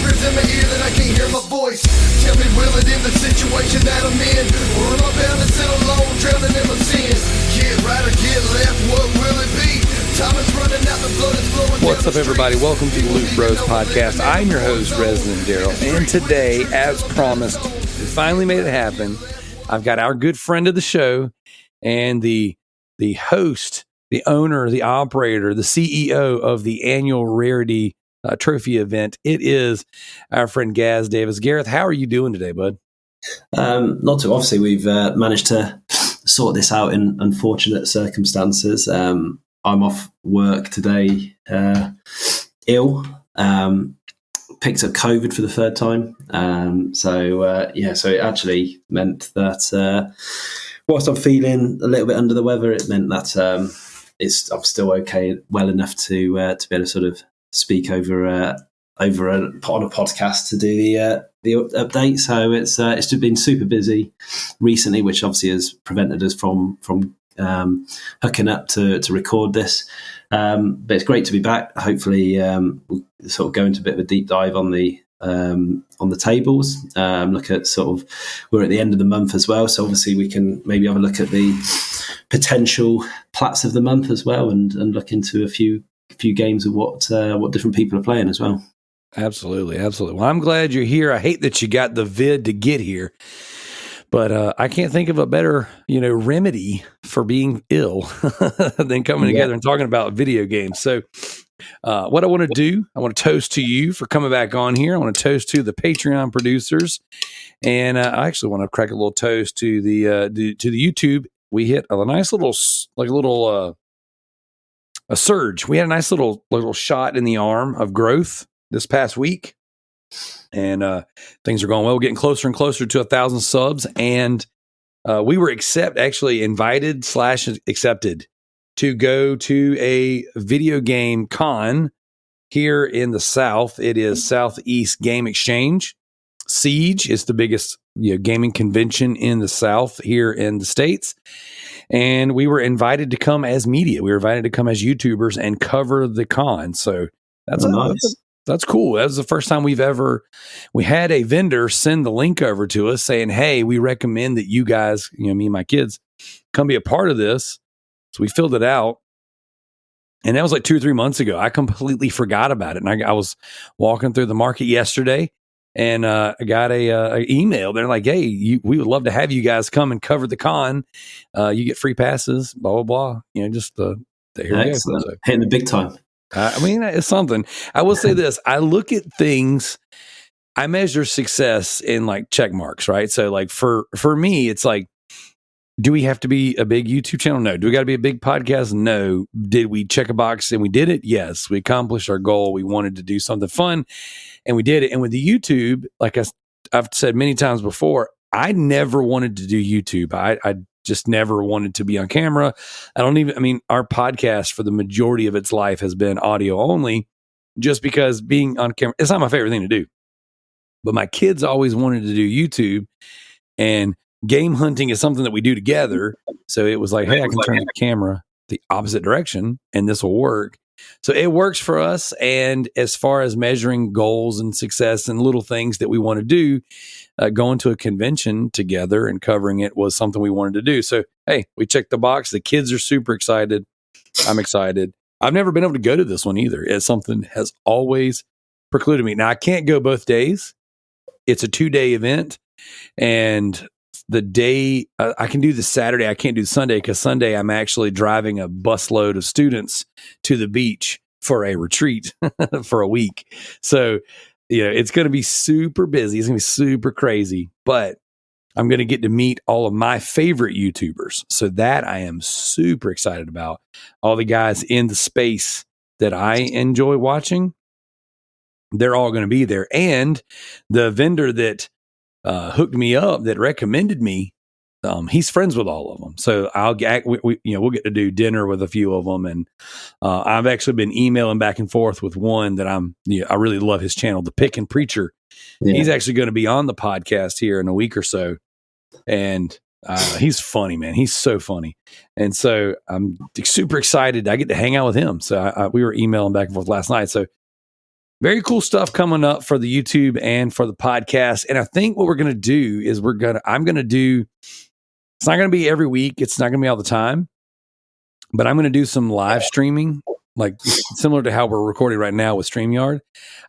whispers in my ear that I can't hear my voice. Tell me, will it end the situation that I'm in? Or am I bound to sit alone, drowning in my sin? Get right or get left, what will it be? Time is running out, the blood is flowing. What's up, everybody? Welcome to the Luke Bros Podcast. I'm your host, Resident Daryl, and today, as promised, we finally made it happen. I've got our good friend of the show and the host, the owner, the operator, the CEO of the annual Rarity trophy event. It is our friend Gaz Davis. Gareth, how are you doing today, bud? Not too. Obviously, we've managed to sort this out in unfortunate circumstances. I'm off work today, ill. Picked up COVID for the third time. So it actually meant that whilst I'm feeling a little bit under the weather, it meant that I'm still okay, well enough to be able to sort of speak on a podcast to do the update. So it's just been super busy recently, which obviously has prevented us from hooking up to record this. But it's great to be back. Hopefully, we'll sort of go into a bit of a deep dive on the tables. Look at we're at the end of the month as well, so obviously we can maybe have a look at the potential plats of the month as well, and look into a few games of what different people are playing as well. Absolutely. Well, I'm glad you're here. I hate that you got the vid to get here, but I can't think of a better, remedy for being ill than coming together and talking about video games. So what I want to do, I want to toast to you for coming back on here. I want to toast to the Patreon producers, and I actually want to crack a little toast to the YouTube. We hit a nice little a surge. We had a nice little shot in the arm of growth this past week, and things are going well. We're getting closer and closer to 1,000 subs, and we were accepted to go to a video game con here in the South. It is Southeast Game Exchange. Siege is the biggest gaming convention in the South here in the States. And we were invited to come as media. We were invited to come as YouTubers and cover the con. So that's nice. That's cool. That was the first time we had a vendor send the link over to us saying, hey, we recommend that you guys, me and my kids, come be a part of this. So we filled it out. And that was like 2 or 3 months ago. I completely forgot about it. And I was walking through the market yesterday, and I got a email. They're like, hey, we would love to have you guys come and cover the con. You get free passes, blah, blah, blah. Here we go. So, hitting the big time. It's something. I will say this. I look at things, I measure success in like check marks, right? So like for me, it's like, do we have to be a big YouTube channel? No. Do we got to be a big podcast? No. Did we check a box and we did it? Yes. We accomplished our goal. We wanted to do something fun and we did it. And with the YouTube, like I've said many times before, I never wanted to do YouTube. I just never wanted to be on camera. Our podcast for the majority of its life has been audio only, just because being on camera, it's not my favorite thing to do. But my kids always wanted to do YouTube, and game hunting is something that we do together. So it was like, hey, I can turn the camera the opposite direction and this will work. So it works for us. And as far as measuring goals and success and little things that we want to do, going to a convention together and covering it was something we wanted to do. So, hey, we checked the box. The kids are super excited. I'm excited. I've never been able to go to this one either. It's something that has always precluded me. Now, I can't go both days. It's a 2-day event. And the day I can do the Saturday, I can't do Sunday, because Sunday I'm actually driving a busload of students to the beach for a retreat for a week. So, it's going to be super busy. It's going to be super crazy, but I'm going to get to meet all of my favorite YouTubers. So that I am super excited about. All the guys in the space that I enjoy watching, they're all going to be there. And the vendor that hooked me up, that recommended me, he's friends with all of them. So we'll get to do dinner with a few of them. And I've actually been emailing back and forth with one that I really love his channel, The Pick and Preacher. Yeah. He's actually going to be on the podcast here in a week or so. And he's funny, man. He's so funny. And so I'm super excited. I get to hang out with him. So we were emailing back and forth last night. So very cool stuff coming up for the YouTube and for the podcast. And I think what we're going to do is I'm going to do, it's not going to be every week. It's not going to be all the time, but I'm going to do some live streaming, like similar to how we're recording right now with StreamYard.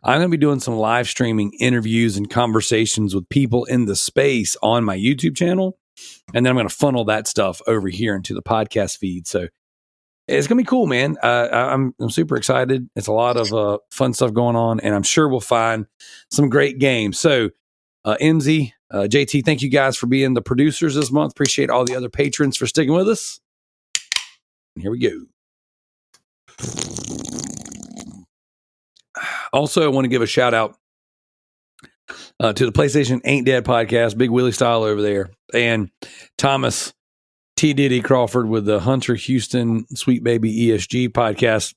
I'm going to be doing some live streaming interviews and conversations with people in the space on my YouTube channel. And then I'm going to funnel that stuff over here into the podcast feed. So it's going to be cool, man. I'm super excited. It's a lot of fun stuff going on, and I'm sure we'll find some great games. So, MZ, JT, thank you guys for being the producers this month. Appreciate all the other patrons for sticking with us. And here we go. Also, I want to give a shout out to the PlayStation Ain't Dead podcast, Big Willie style over there, and Thomas T. Diddy Crawford with the Hunter Houston Sweet Baby ESG podcast.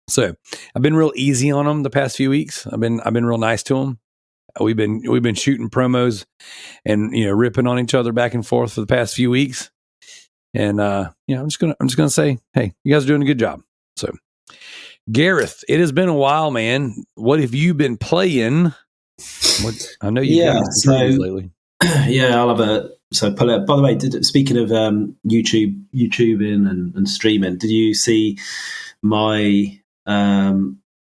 So I've been real easy on them the past few weeks. I've been real nice to them. We've been shooting promos and ripping on each other back and forth for the past few weeks. And I'm just gonna say, hey, you guys are doing a good job. So Gareth, it has been a while, man. What have you been playing? I know you guys lately. Yeah, I'll have a pull it. By the way, speaking of YouTubing and streaming, did you see my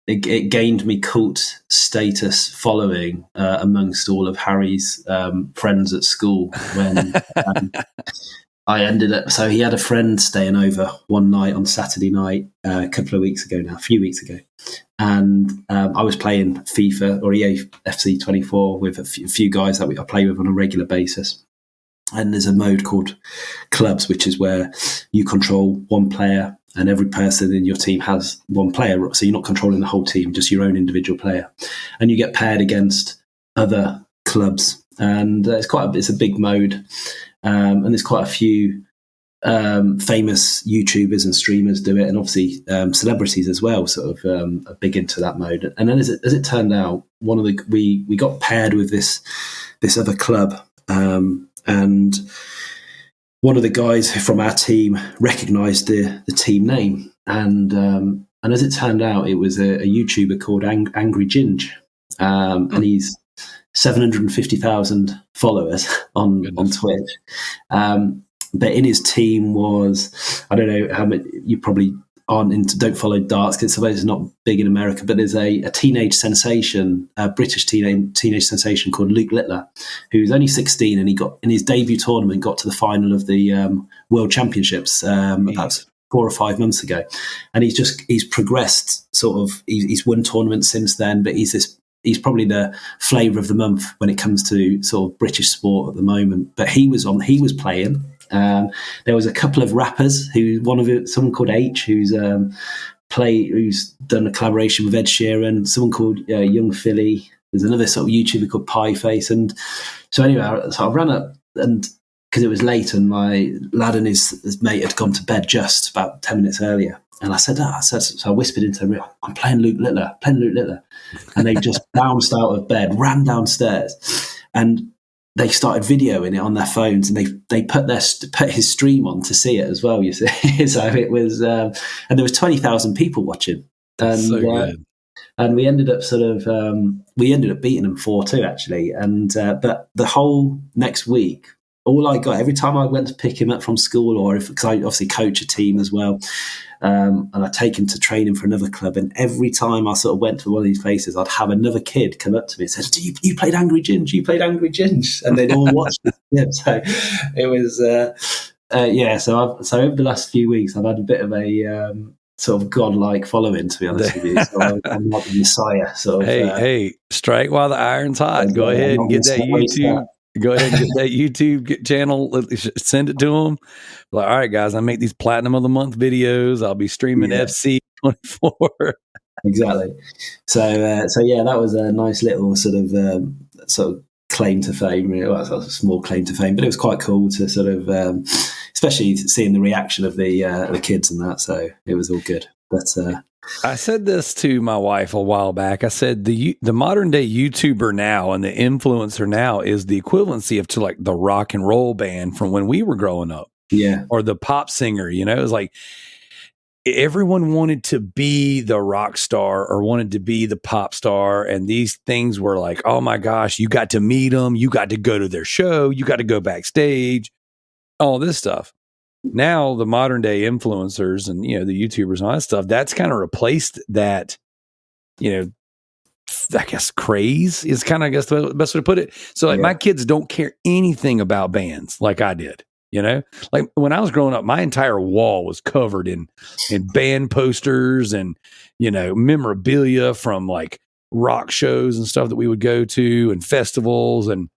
it gained me cult status following amongst all of Harry's friends at school when I ended up. So he had a friend staying over one night on Saturday night a few weeks ago, and I was playing FIFA or EA FC 24 with a few guys that I play with on a regular basis. And there's a mode called Clubs, which is where you control one player and every person in your team has one player. So you're not controlling the whole team, just your own individual player. And you get paired against other clubs. And it's a big mode. And there's quite a few famous YouTubers and streamers do it. And obviously celebrities as well sort of are big into that mode. And then as it turned out, we got paired with this other club. And one of the guys from our team recognised the team name, and as it turned out, it was a YouTuber called Angry Ginge, and he's 750,000 followers on Twitch. But in his team was, I don't know how much you probably don't follow darts because it's not big in America, but there's a teenage sensation, a British teenage sensation called Luke Littler, who's only 16, and he got in his debut tournament, got to the final of the World Championships about 4 or 5 months ago, and he's progressed sort of. He's won tournaments since then, but he's probably the flavour of the month when it comes to sort of British sport at the moment. But he was playing. There was a couple of rappers someone called H, who's done a collaboration with Ed Sheeran, someone called Young Philly. There's another sort of YouTuber called Pieface. And so anyway, I ran up, and because it was late and my lad and his mate had gone to bed just about 10 minutes earlier. And I said, so I whispered into them, I'm playing Luke Littler. And they just bounced out of bed, ran downstairs, and they started videoing it on their phones, and they put his stream on to see it as well. You see, so it was, and there was 20,000 people watching, and so good. And we ended up beating them 4-2 actually, and but the whole next week, all I got every time I went to pick him up from school, because I obviously coach a team as well. And I take him to training for another club, and every time I sort of went to one of these places, I'd have another kid come up to me and say, you played Angry Ginge, and they'd all watch it. So it was so over the last few weeks I've had a bit of a sort of godlike following, to be honest with you. So I'm not the messiah. Hey, strike while the iron's hot. Go ahead and get that YouTube. Go ahead and get that YouTube channel. Send it to them. Like, all right, guys, I make these platinum of the month videos. I'll be streaming FC 24. Exactly. So yeah, that was a nice little sort of claim to fame. Really. Well, it was a small claim to fame, but it was quite cool to sort of, especially seeing the reaction of the kids and that. So it was all good. But I said this to my wife a while back. I said the modern day YouTuber now and the influencer now is the equivalency to like the rock and roll band from when we were growing up. Yeah. Or the pop singer, it was like, everyone wanted to be the rock star or wanted to be the pop star. And these things were like, oh my gosh, you got to meet them. You got to go to their show. You got to go backstage, all this stuff. Now the modern day influencers and, the YouTubers and all that stuff, that's kind of replaced that, I guess craze is kind of, I guess, the best way to put it. So like my kids don't care anything about bands like I did. Like when I was growing up, my entire wall was covered in band posters and, memorabilia from like rock shows and stuff that we would go to and festivals. And,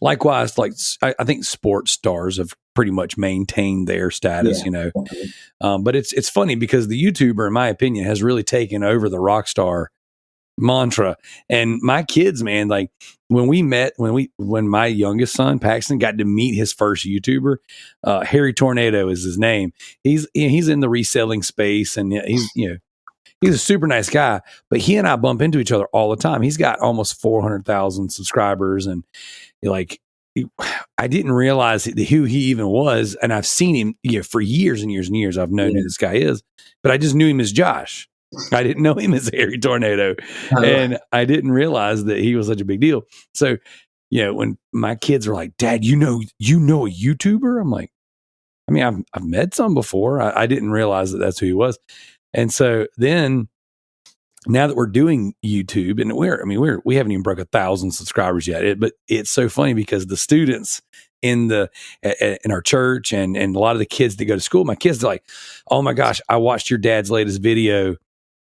likewise, like I think sports stars have pretty much maintained their status, but it's funny because the YouTuber, in my opinion, has really taken over the rock star mantra. And my kids, man, like when my youngest son Paxton got to meet his first YouTuber, Harry Tornado is his name. He's in the reselling space, and he's a super nice guy, but he and I bump into each other all the time. He's got almost 400,000 subscribers, and like I didn't realize who he even was, and I've seen him for years and years and years. I've known who this guy is, but I just knew him as Josh. I didn't know him as Harry Tornado, and I didn't realize that he was such a big deal. So, when my kids are like, "Dad, you know a YouTuber?" I'm like, I mean, I've met some before. I didn't realize that that's who he was. And so then, now that we're doing YouTube, and we haven't even broke 1,000 subscribers yet. But it's so funny because the students in our church and a lot of the kids that go to school, my kids are like, "Oh my gosh, I watched your dad's latest video,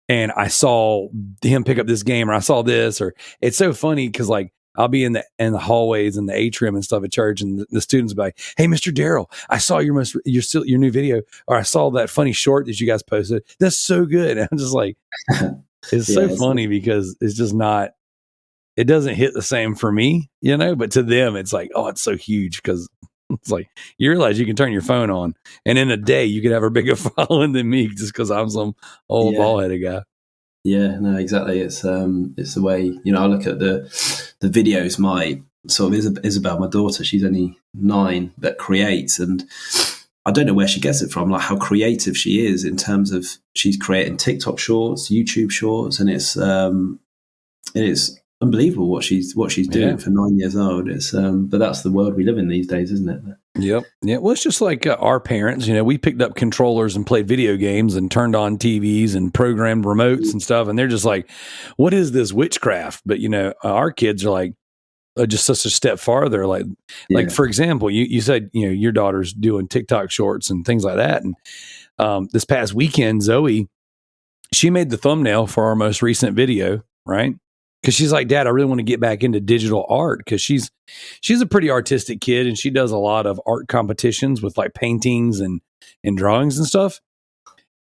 and I saw him pick up this game, or I saw this." Or it's so funny because like I'll be in the hallways and the atrium and stuff at church, and the students will be like, "Hey, Mr. Darrell, I saw your new video, or I saw that funny short that you guys posted. That's so good." And I'm just like, it's so funny because it's just not. It doesn't hit the same for me, but to them, it's like, oh, it's so huge because it's like you realize you can turn your phone on, and in a day you could have a bigger following than me just because I'm some old bald-headed guy. Yeah, no, exactly. It's the way I look at the videos. My sort of Isabel, my daughter, she's only 9, that creates, and I don't know where she gets it from. Like how creative she is in terms of she's creating TikTok shorts, YouTube shorts, and it's unbelievable what she's doing for 9 years old. It's but that's the world we live in these days, isn't it? Yep. Yeah. Well, it's just like our parents. We picked up controllers and played video games and turned on TVs and programmed remotes and stuff, and they're just like, "What is this witchcraft?" But our kids are like just such a step farther. Like for example, you said your daughter's doing TikTok shorts and things like that, and this past weekend, Zoe, she made the thumbnail for our most recent video, right? Because she's like, "Dad, I really want to get back into digital art," because she's a pretty artistic kid, and she does a lot of art competitions with like paintings and drawings and stuff.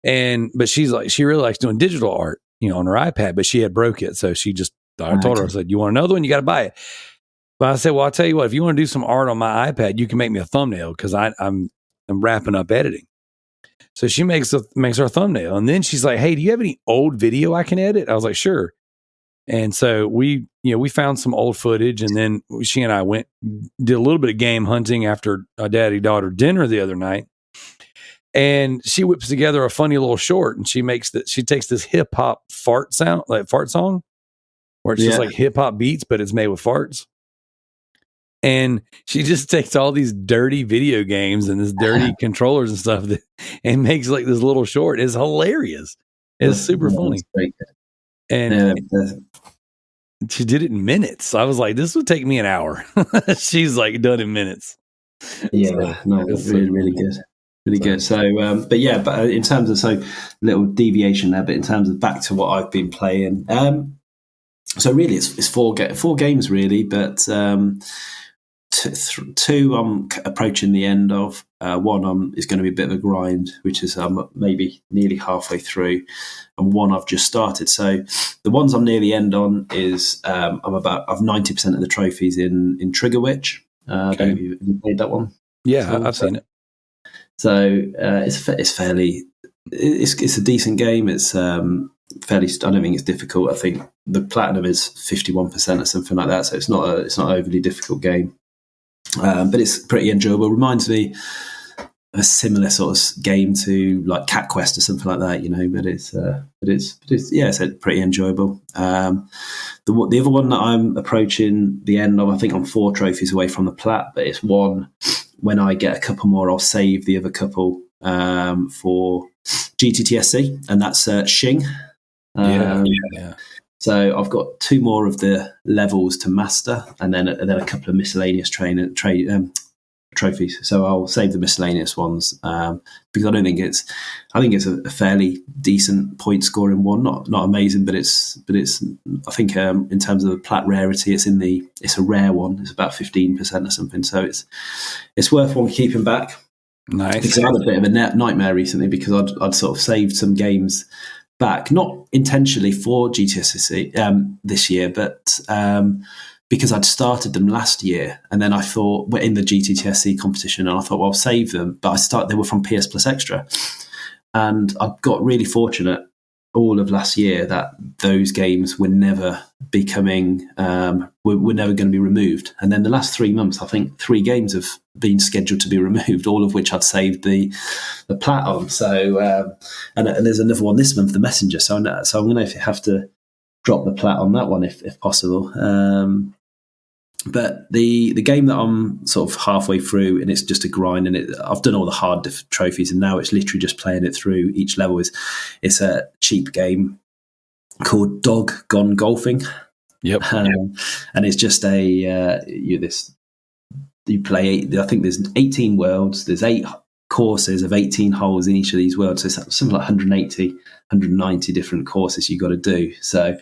But she's like, she really likes doing digital art, on her iPad, but she had broke it. So I told her, I said, "You want another one? You got to buy it." But I said, "Well, I'll tell you what, if you want to do some art on my iPad, you can make me a thumbnail because I'm wrapping up editing." So she makes her thumbnail, and then she's like, "Hey, do you have any old video I can edit?" I was like, "Sure." And so we found some old footage, and then she and I did a little bit of game hunting after a daddy-daughter dinner the other night. And she whips together a funny little short, and she takes this hip hop fart song, where it's just like hip hop beats, but it's made with farts. And she just takes all these dirty video games and this dirty controllers and stuff and makes like this little short. It's hilarious. It's super funny. And she did it in minutes. I was like, this would take me an hour. She's like done in minutes. Yeah, it's really good. Really good. So, but in terms of, little deviation there, but in terms of back to what I've been playing, so really it's four games really, but two I'm approaching the end of. One is going to be a bit of a grind, which is maybe nearly halfway through, and one I've just started. So the ones I'm near the end on is I've 90% of the trophies in Trigger Witch. I don't know if you've played that one. Yeah, I've seen it. So it's a decent game. It's fairly. I don't think it's difficult. I think the platinum is 51% or something like that. So it's not an overly difficult game, but it's pretty enjoyable. Reminds me a similar sort of game to like Cat Quest or something like that, but it's yeah, it's pretty enjoyable. The other one that I'm approaching the end of, I think I'm 4 trophies away from the plat, but it's one when I get a couple more, I'll save the other couple for GTTSC, and that's Xing. Yeah. So I've got 2 more of the levels to master, and then a couple of miscellaneous trophies. So I'll save the miscellaneous ones because I think it's a fairly decent point scoring one. Not amazing, but it's I think in terms of the plat rarity, it's a rare one. It's about 15% or something. So it's worth one keeping back. Nice. Because I had a bit of a nightmare recently because I'd sort of saved some games back, not intentionally for GTSC this year, but because I'd started them last year, and then I thought we're in the GTTSC competition, and I thought, well, I'll save them. But they were from PS Plus Extra, and I got really fortunate all of last year that those games were never becoming were never going to be removed. And then the last 3 months, I think 3 games have been scheduled to be removed, all of which I'd saved the plat on. So and there's another one this month, the Messenger. So I'm going to have to drop the plat on that one if possible. But the game that I'm sort of halfway through, and it's just a grind, and I've done all the hard trophies, and now it's literally just playing it through each level. It's a cheap game called Dog Gone Golfing. Yep. And it's just you play 8. I think there's 18 worlds. There's 8 courses of 18 holes in each of these worlds. So it's something like 190 different courses you got to do. So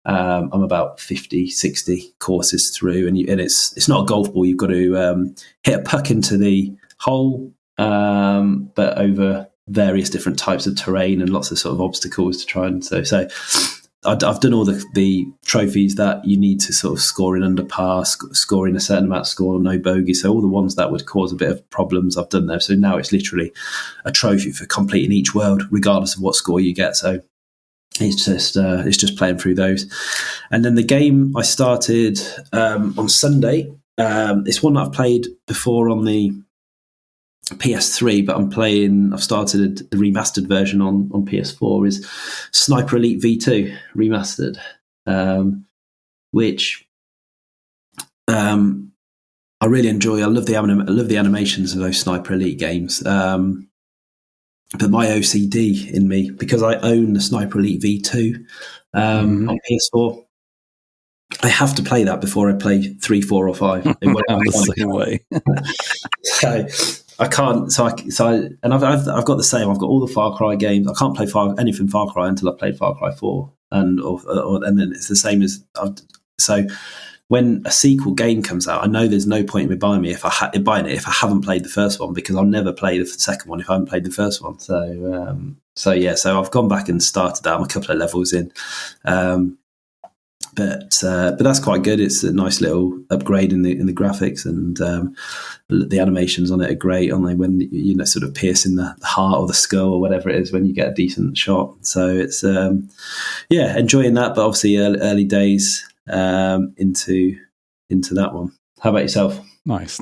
I'm about 50, 60 courses through, and it's not a golf ball. You've got to hit a puck into the hole, but over various different types of terrain and lots of sort of obstacles to try and so I've done all the trophies that you need to sort of score in under par, scoring a certain amount of score, no bogey. So all the ones that would cause a bit of problems, I've done there. So now it's literally a trophy for completing each world, regardless of what score you get. So it's just playing through those. And then the game I started on Sunday, it's one that I've played before on the PS3, but I've started the remastered version on PS4, is Sniper Elite V2 remastered, which I really enjoy. I love the animations of those Sniper Elite games. But my OCD in me, because I own the Sniper Elite V2 on PS4, I have to play that before I play 3, 4, or 5. I'm the same way. So I can't. And I've got the same. I've got all the Far Cry games. I can't play anything Far Cry until I've played Far Cry 4, and then it's the same as. So when a sequel game comes out, I know there's no point in me buying it if I haven't played the first one, because I'll never play the second one if I haven't played the first one. So I've gone back and started that. I'm a couple of levels in, but that's quite good. It's a nice little upgrade in the graphics, and the animations on it are great, aren't they? When sort of piercing the heart or the skull or whatever it is when you get a decent shot. So it's enjoying that, but obviously early days into that one. How about yourself? Nice.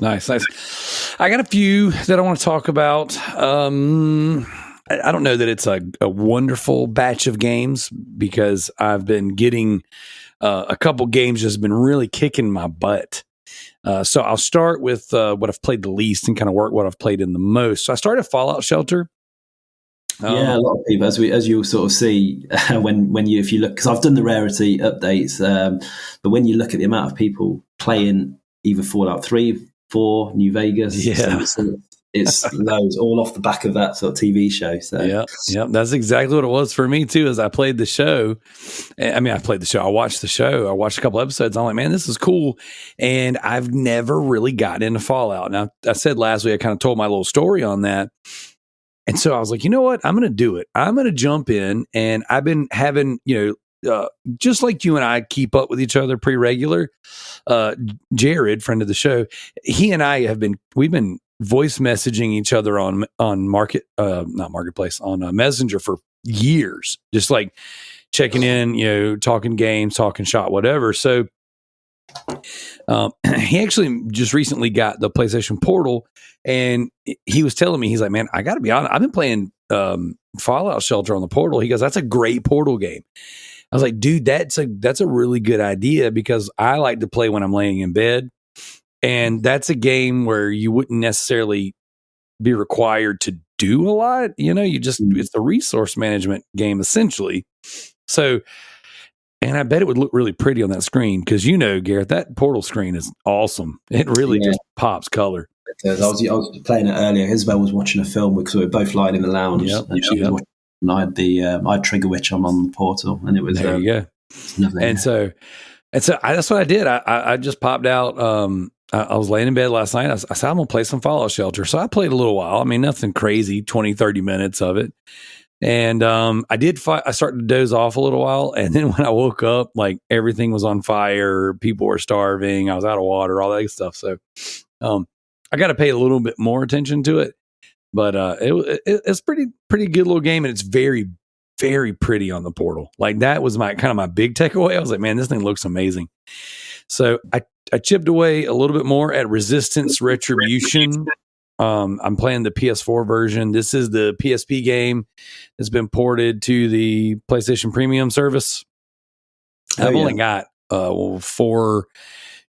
I got a few that I want to talk about. I don't know that it's a wonderful batch of games, because I've been getting a couple games just been really kicking my butt. So I'll start with what I've played the least and kind of work what I've played in the most. So I started Fallout Shelter. Yeah, a lot of people, as you'll sort of see if you look, because I've done the rarity updates, but when you look at the amount of people playing either Fallout 3, 4, New Vegas, it's loads, all off the back of that sort of TV show. So yeah, that's exactly what it was for me too. As I played the show, I watched the show. I watched a couple episodes. I'm like, man, this is cool. And I've never really gotten into Fallout. Now, I said last week, I kind of told my little story on that. And so I was like, you know what? I'm going to do it. I'm going to jump in. And I've been having, just like you and I keep up with each other pretty regular. Jared, friend of the show, he and I we've been voice messaging each other on Messenger for years, just like checking in, talking games, talking shot, whatever. So He actually just recently got the PlayStation Portal, and he was telling me, he's like, man, I got to be honest, I've been playing Fallout Shelter on the Portal. He goes, that's a great Portal game. I was like, dude, that's a really good idea, because I like to play when I'm laying in bed, and that's a game where you wouldn't necessarily be required to do a lot. You just, it's the resource management game essentially. So, and I bet it would look really pretty on that screen, because Gareth, that Portal screen is awesome. It really just pops color. I was playing it earlier. Isabel was watching a film because we were both lying in the lounge, and she was watching. And I had Trigger Witch on the Portal, and it was there. You go. Lovely. And so that's what I did. I just popped out. I was laying in bed last night. I said, I'm gonna play some Fallout Shelter. So I played a little while. I mean, nothing crazy, 20-30 minutes of it. And I started to doze off a little while, and then when I woke up, like, everything was on fire, people were starving, I was out of water, all that good stuff. So I got to pay a little bit more attention to it, but it's pretty good little game, and it's very, very pretty on the Portal. Like, that was my big takeaway. I was like, man, this thing looks amazing. So I chipped away a little bit more at Resistance Retribution. I'm playing the PS4 version. This is the PSP game that's been ported to the PlayStation Premium service. I've only got 4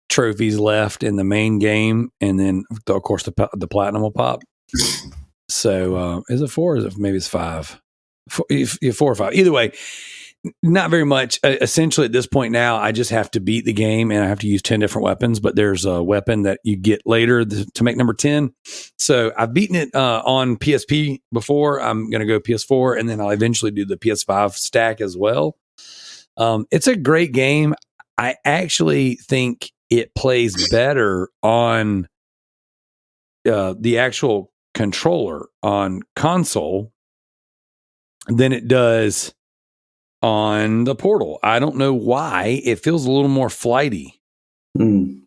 trophies left in the main game, and then of course the platinum will pop. So is it 4? Or is it maybe it's 5? 4 or 5. Either way, not very much. Essentially, at this point now, I just have to beat the game, and I have to use 10 different weapons. But there's a weapon that you get later to make number 10. So I've beaten it on PSP before. I'm going to go PS4, and then I'll eventually do the PS5 stack as well. It's a great game. I actually think it plays better on the actual controller on console than it does on the Portal. I don't know why. It feels a little more flighty. I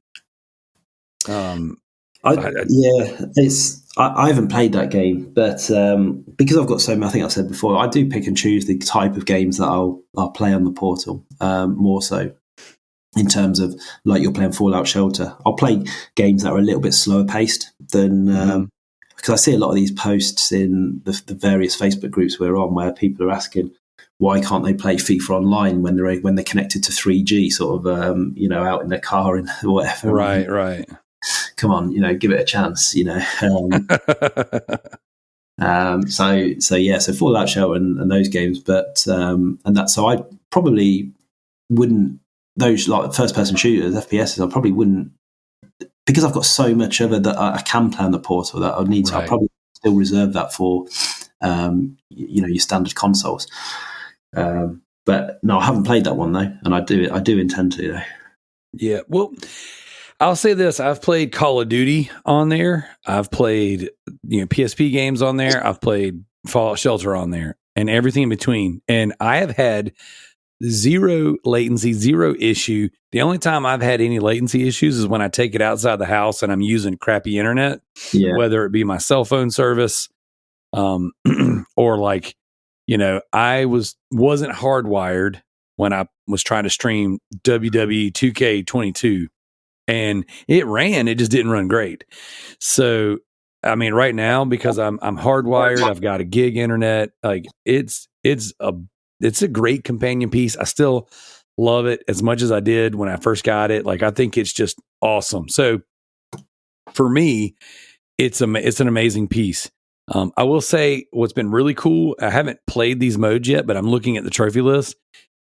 haven't played that game, but because I've got so many, I think I've said before, I do pick and choose the type of games that I'll play on the Portal, more so in terms of, like, you're playing Fallout Shelter. I'll play games that are a little bit slower paced than, because I see a lot of these posts in the various Facebook groups we're on, where people are asking, why can't they play FIFA online when they're connected to 3G, sort of, out in their car and whatever. Right. Come on, give it a chance, So Fallout Shelter and those games, but so I probably wouldn't, those like first person shooters, FPSs, I probably wouldn't, because I've got so much of it that I can play on the Portal that I need to. I'll probably still reserve that for your standard consoles. But no, I haven't played that one though, and I do intend to though. Yeah, well, I'll say this: I've played Call of Duty on there. I've played PSP games on there. I've played Fallout Shelter on there, and everything in between. And I have had zero latency, zero issue. The only time I've had any latency issues is when I take it outside the house and I'm using crappy internet, whether it be my cell phone service, or like, I wasn't hardwired when I was trying to stream WWE 2K22, and it ran, it just didn't run great. So, I mean, right now, because I'm hardwired, I've got a gig internet, like it's a great companion piece. I still love it as much as I did when I first got it. Like, I think it's just awesome. So for me, it's an amazing piece. I will say what's been really cool, I haven't played these modes yet, but I'm looking at the trophy list.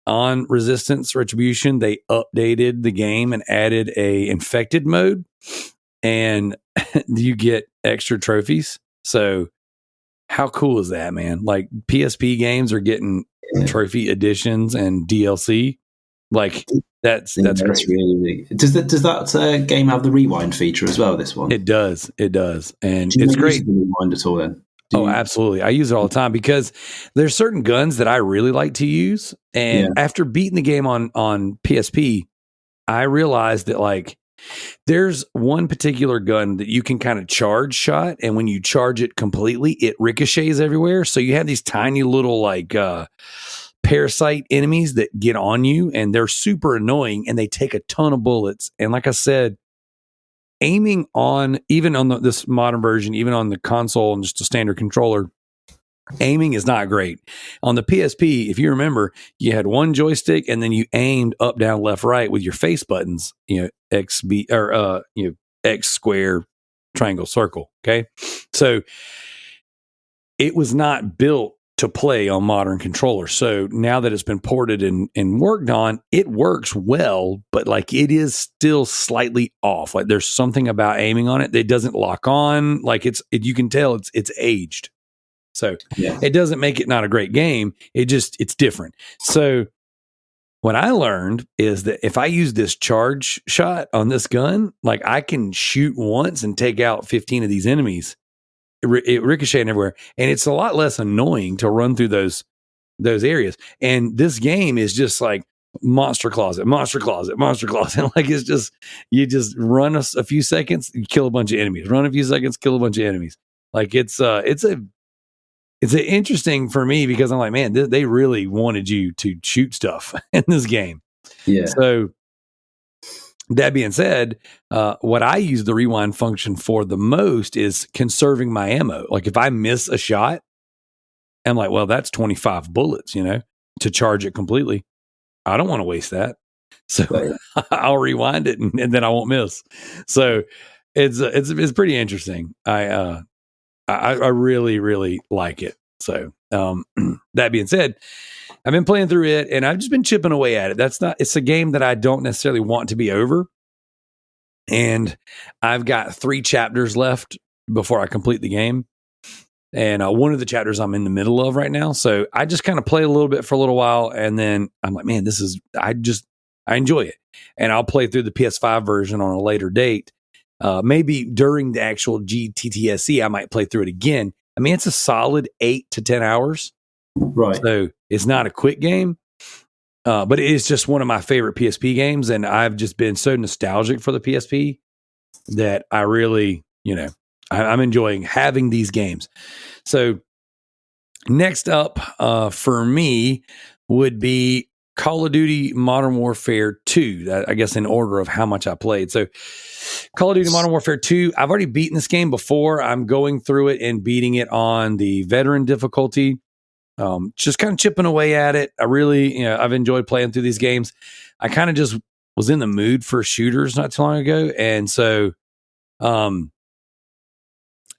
On Resistance Retribution, they updated the game and added a infected mode, and you get extra trophies. So how cool is that, man? Like, PSP games are getting trophy editions and DLC. Like, that's great. Really big. Does that game have the rewind feature as well? This one, it does, and it's great. Rewind at all then? Absolutely. I use it all the time because there's certain guns that I really like to use. And after beating the game on PSP, I realized that, like, there's one particular gun that you can kind of charge shot. And when you charge it completely, it ricochets everywhere. So you have these tiny little, like, parasite enemies that get on you, and they're super annoying, and they take a ton of bullets. And like I said, aiming on, even on this modern version, even on the console and just a standard controller, aiming is not great. On the PSP, if you remember, you had one joystick and then you aimed up, down, left, right with your face buttons, X, B, or X, square, triangle, circle. Okay. So it was not built to play on modern controllers. So now that it's been ported and worked on, it works well, but like it is still slightly off. Like there's something about aiming on it that doesn't lock on. Like you can tell it's aged. So It doesn't make it not a great game. It's different. So what I learned is that if I use this charge shot on this gun, like I can shoot once and take out 15 of these enemies. It ricocheting everywhere, and it's a lot less annoying to run through those areas. And this game is just like monster closet. Like it's just, you just run a few seconds, you kill a bunch of enemies. Run a few seconds, kill a bunch of enemies. Like it's interesting for me because I'm like, man, they really wanted you to shoot stuff in this game. Yeah. So that being said, what I use the rewind function for the most is conserving my ammo. Like if I miss a shot, I'm like, well, that's 25 bullets, to charge it completely. I don't want to waste that. So Right. I'll rewind it and then I won't miss. So it's pretty interesting. I really, really like it. So that being said, I've been playing through it and I've just been chipping away at it. It's a game that I don't necessarily want to be over. And I've got 3 chapters left before I complete the game. And one of the chapters I'm in the middle of right now. So I just kind of play a little bit for a little while. And then I'm like, man, I enjoy it. And I'll play through the PS5 version on a later date. Maybe during the actual GTTSC, I might play through it again. I mean, it's a solid 8 to 10 hours. Right. So it's not a quick game, but it is just one of my favorite PSP games. And I've just been so nostalgic for the PSP that I really, I'm enjoying having these games. So next up for me would be Call of Duty Modern Warfare 2, I guess in order of how much I played. So Call of Duty Modern Warfare 2, I've already beaten this game before. I'm going through it and beating it on the veteran difficulty. Just kind of chipping away at it. I really, I've enjoyed playing through these games. I kind of just was in the mood for shooters not too long ago. And so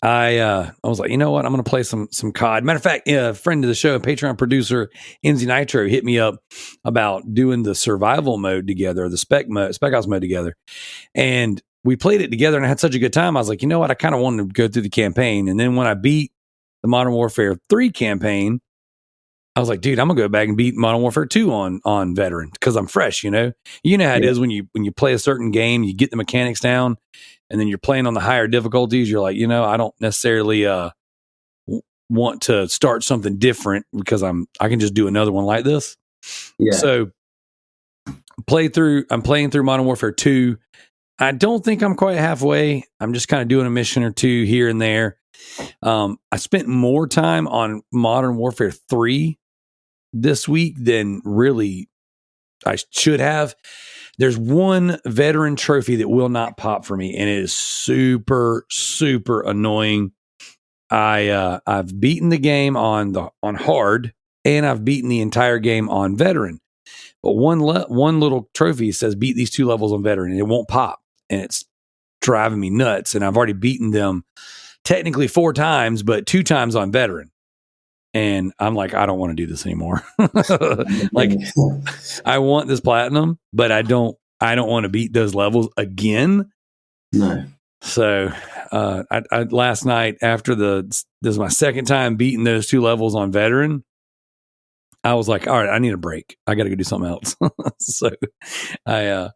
I was like, you know what? I'm going to play some COD. Matter of fact, a friend of the show, a Patreon producer, MZ Nitro, hit me up about doing the survival mode together, the spec ops mode together. And we played it together and I had such a good time. I was like, you know what? I kind of wanted to go through the campaign. And then when I beat the Modern Warfare 3 campaign, I was like, dude, I'm gonna go back and beat Modern Warfare 2 on veteran because I'm fresh, You know how it is when you play a certain game, you get the mechanics down, and then you're playing on the higher difficulties. You're like, I don't necessarily want to start something different because I can just do another one like this. Yeah. So I'm playing through Modern Warfare 2. I don't think I'm quite halfway. I'm just kind of doing a mission or two here and there. I spent more time on Modern Warfare 3 this week than really I should have. There's one veteran trophy that will not pop for me, and it is super, super annoying. I've beaten the game on hard, and I've beaten the entire game on veteran. But one little trophy says beat these 2 levels on veteran, and it won't pop, and it's driving me nuts. And I've already beaten them technically 4 times, but 2 times on veteran. And I'm like, I don't want to do this anymore. Like, I want this platinum, but I don't want to beat those levels again. No. So, I last night after this is my second time beating those 2 levels on veteran. I was like, all right, I need a break. I got to go do something else. So I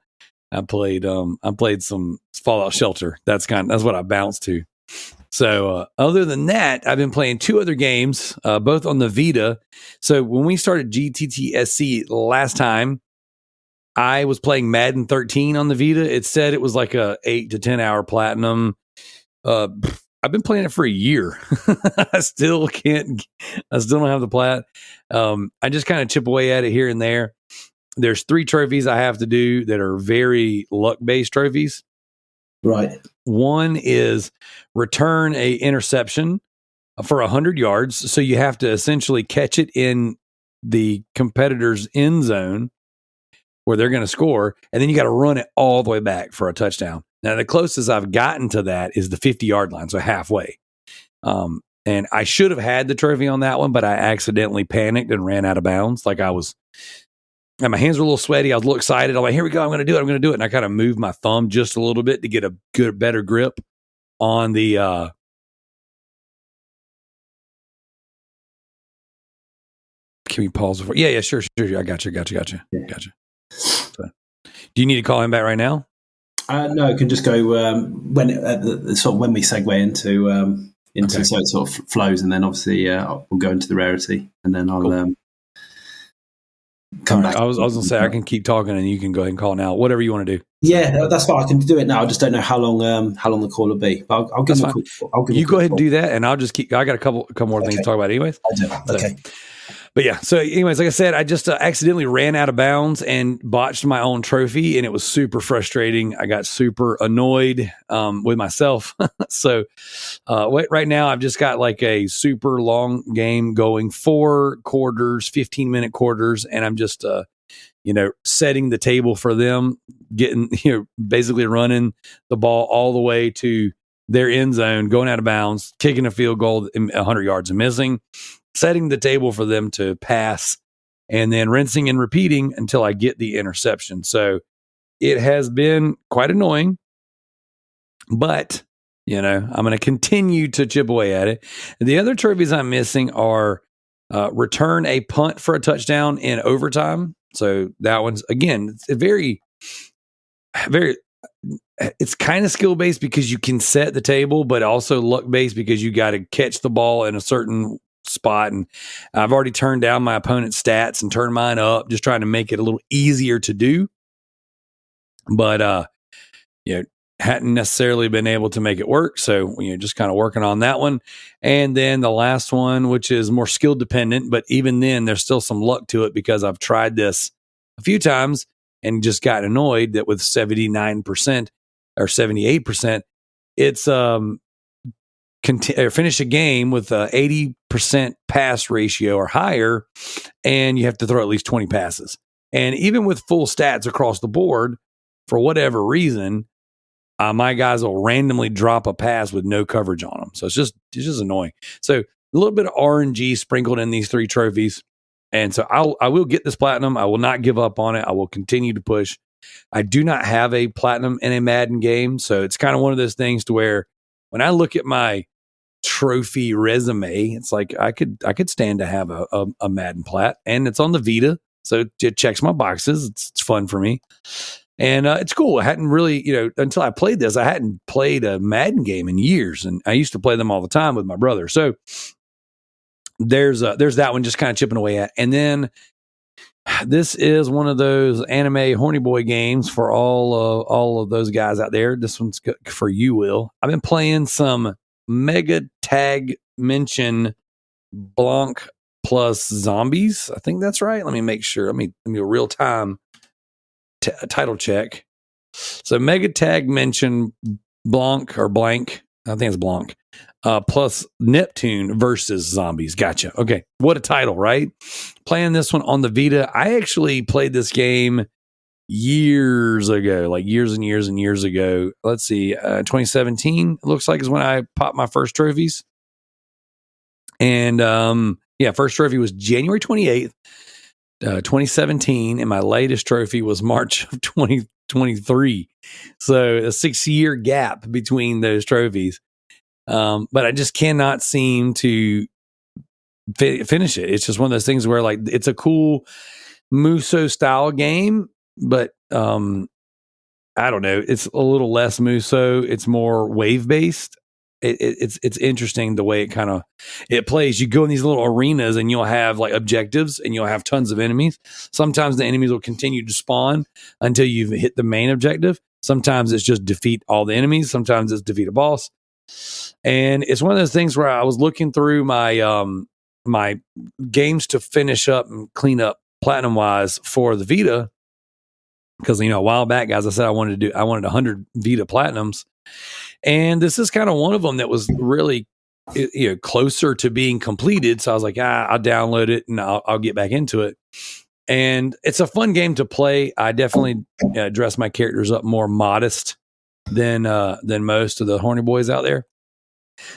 played some Fallout Shelter. That's what I bounced to. So other than that, I've been playing 2 other games, both on the Vita. So when we started GTTSC last time, I was playing Madden 13 on the Vita. It said it was like a 8 to 10 hour platinum. I've been playing it for a year. I still don't have the plat. I just kind of chip away at it here and there. There's 3 trophies I have to do that are very luck-based trophies. Right. One is return a interception for 100 yards. So you have to essentially catch it in the competitor's end zone where they're going to score, and then you got to run it all the way back for a touchdown. Now, the closest I've gotten to that is the 50-yard line, so halfway. And I should have had the trophy on that one, but I accidentally panicked and ran out of bounds. And my hands were a little sweaty. I was a little excited. I'm like, here we go. I'm going to do it. And I kind of moved my thumb just a little bit to get a better grip on the, can we pause before? Yeah, sure. I got you. Yeah. Gotcha. So, do you need to call him back right now? No, I can just go when we segue into Okay. so it sort of flows, and then obviously we'll go into the rarity, and then I'll come back. I was going to say I can keep talking, and you can go ahead and call now. Whatever you want to do. Yeah, that's fine. I can do it now. I just don't know how long the call will be. But I'll give That's him a fine. call. You go ahead and do that, and I'll just keep. I got a couple more things to talk about, anyways. I do. Okay. But yeah, so anyways, like I said, I just accidentally ran out of bounds and botched my own trophy, and it was super frustrating. I got super annoyed with myself. So right now, I've just got like a super long game going, 4 quarters, 15-minute quarters, and I'm just setting the table for them, getting basically running the ball all the way to their end zone, going out of bounds, kicking a field goal 100 yards and missing, setting the table for them to pass, and then rinsing and repeating until I get the interception. So it has been quite annoying, but I'm going to continue to chip away at it. The other trophies I'm missing are return a punt for a touchdown in overtime. So that one's, again, it's a very, very, it's kind of skill based because you can set the table, but also luck based because you got to catch the ball in a certain spot. And I've already turned down my opponent's stats and turned mine up, just trying to make it a little easier to do. But, hadn't necessarily been able to make it work. So, just kind of working on that one. And then the last one, which is more skill dependent, but even then there's still some luck to it because I've tried this a few times and just got annoyed that with 79% or 78%, it's finish a game with a 80% pass ratio or higher, and you have to throw at least 20 passes. And even with full stats across the board, for whatever reason, my guys will randomly drop a pass with no coverage on them. So it's just annoying. So a little bit of RNG sprinkled in these 3 trophies. And so I will get this platinum. I will not give up on it. I will continue to push. I do not have a platinum in a Madden game. So it's kind of one of those things to where when I look at my trophy resume, it's like I could stand to have a Madden plat, and it's on the Vita. So it checks my boxes. It's fun for me. And it's cool. I hadn't really, until I played this, I hadn't played a Madden game in years. And I used to play them all the time with my brother. So there's that one just kind of chipping away at. And then this is one of those anime horny boy games for all of those guys out there. This one's for you, Will. I've been playing some Mega Tag Mention Blanc plus Zombies. I think that's right. Let me make sure. Let me a real time title check. So Mega Tag Mention Blanc or Blank. I think it's Blanc. Plus Neptune versus Zombies. Gotcha. Okay. What a title, right? Playing this one on the Vita. I actually played this game years ago, like years and years and years ago. Let's see. 2017 looks like is when I popped my first trophies. And first trophy was January 28th, 2017. And my latest trophy was March of 2023. So a 6-year gap between those trophies. But I just cannot seem to finish it. It's just one of those things where like it's a cool Muso style game, but I don't know. It's a little less Muso. It's more wave based. It's interesting the way it plays. You go in these little arenas and you'll have like objectives and you'll have tons of enemies. Sometimes the enemies will continue to spawn until you've hit the main objective. Sometimes it's just defeat all the enemies. Sometimes it's defeat a boss. And it's one of those things where I was looking through my games to finish up and clean up platinum wise for the Vita, because a while back, guys, I said I wanted 100 Vita platinums, and this is kind of one of them that was really closer to being completed. So I was like, I'll download it and I'll get back into it. And it's a fun game to play. I definitely dress my characters up more modest than most of the horny boys out there.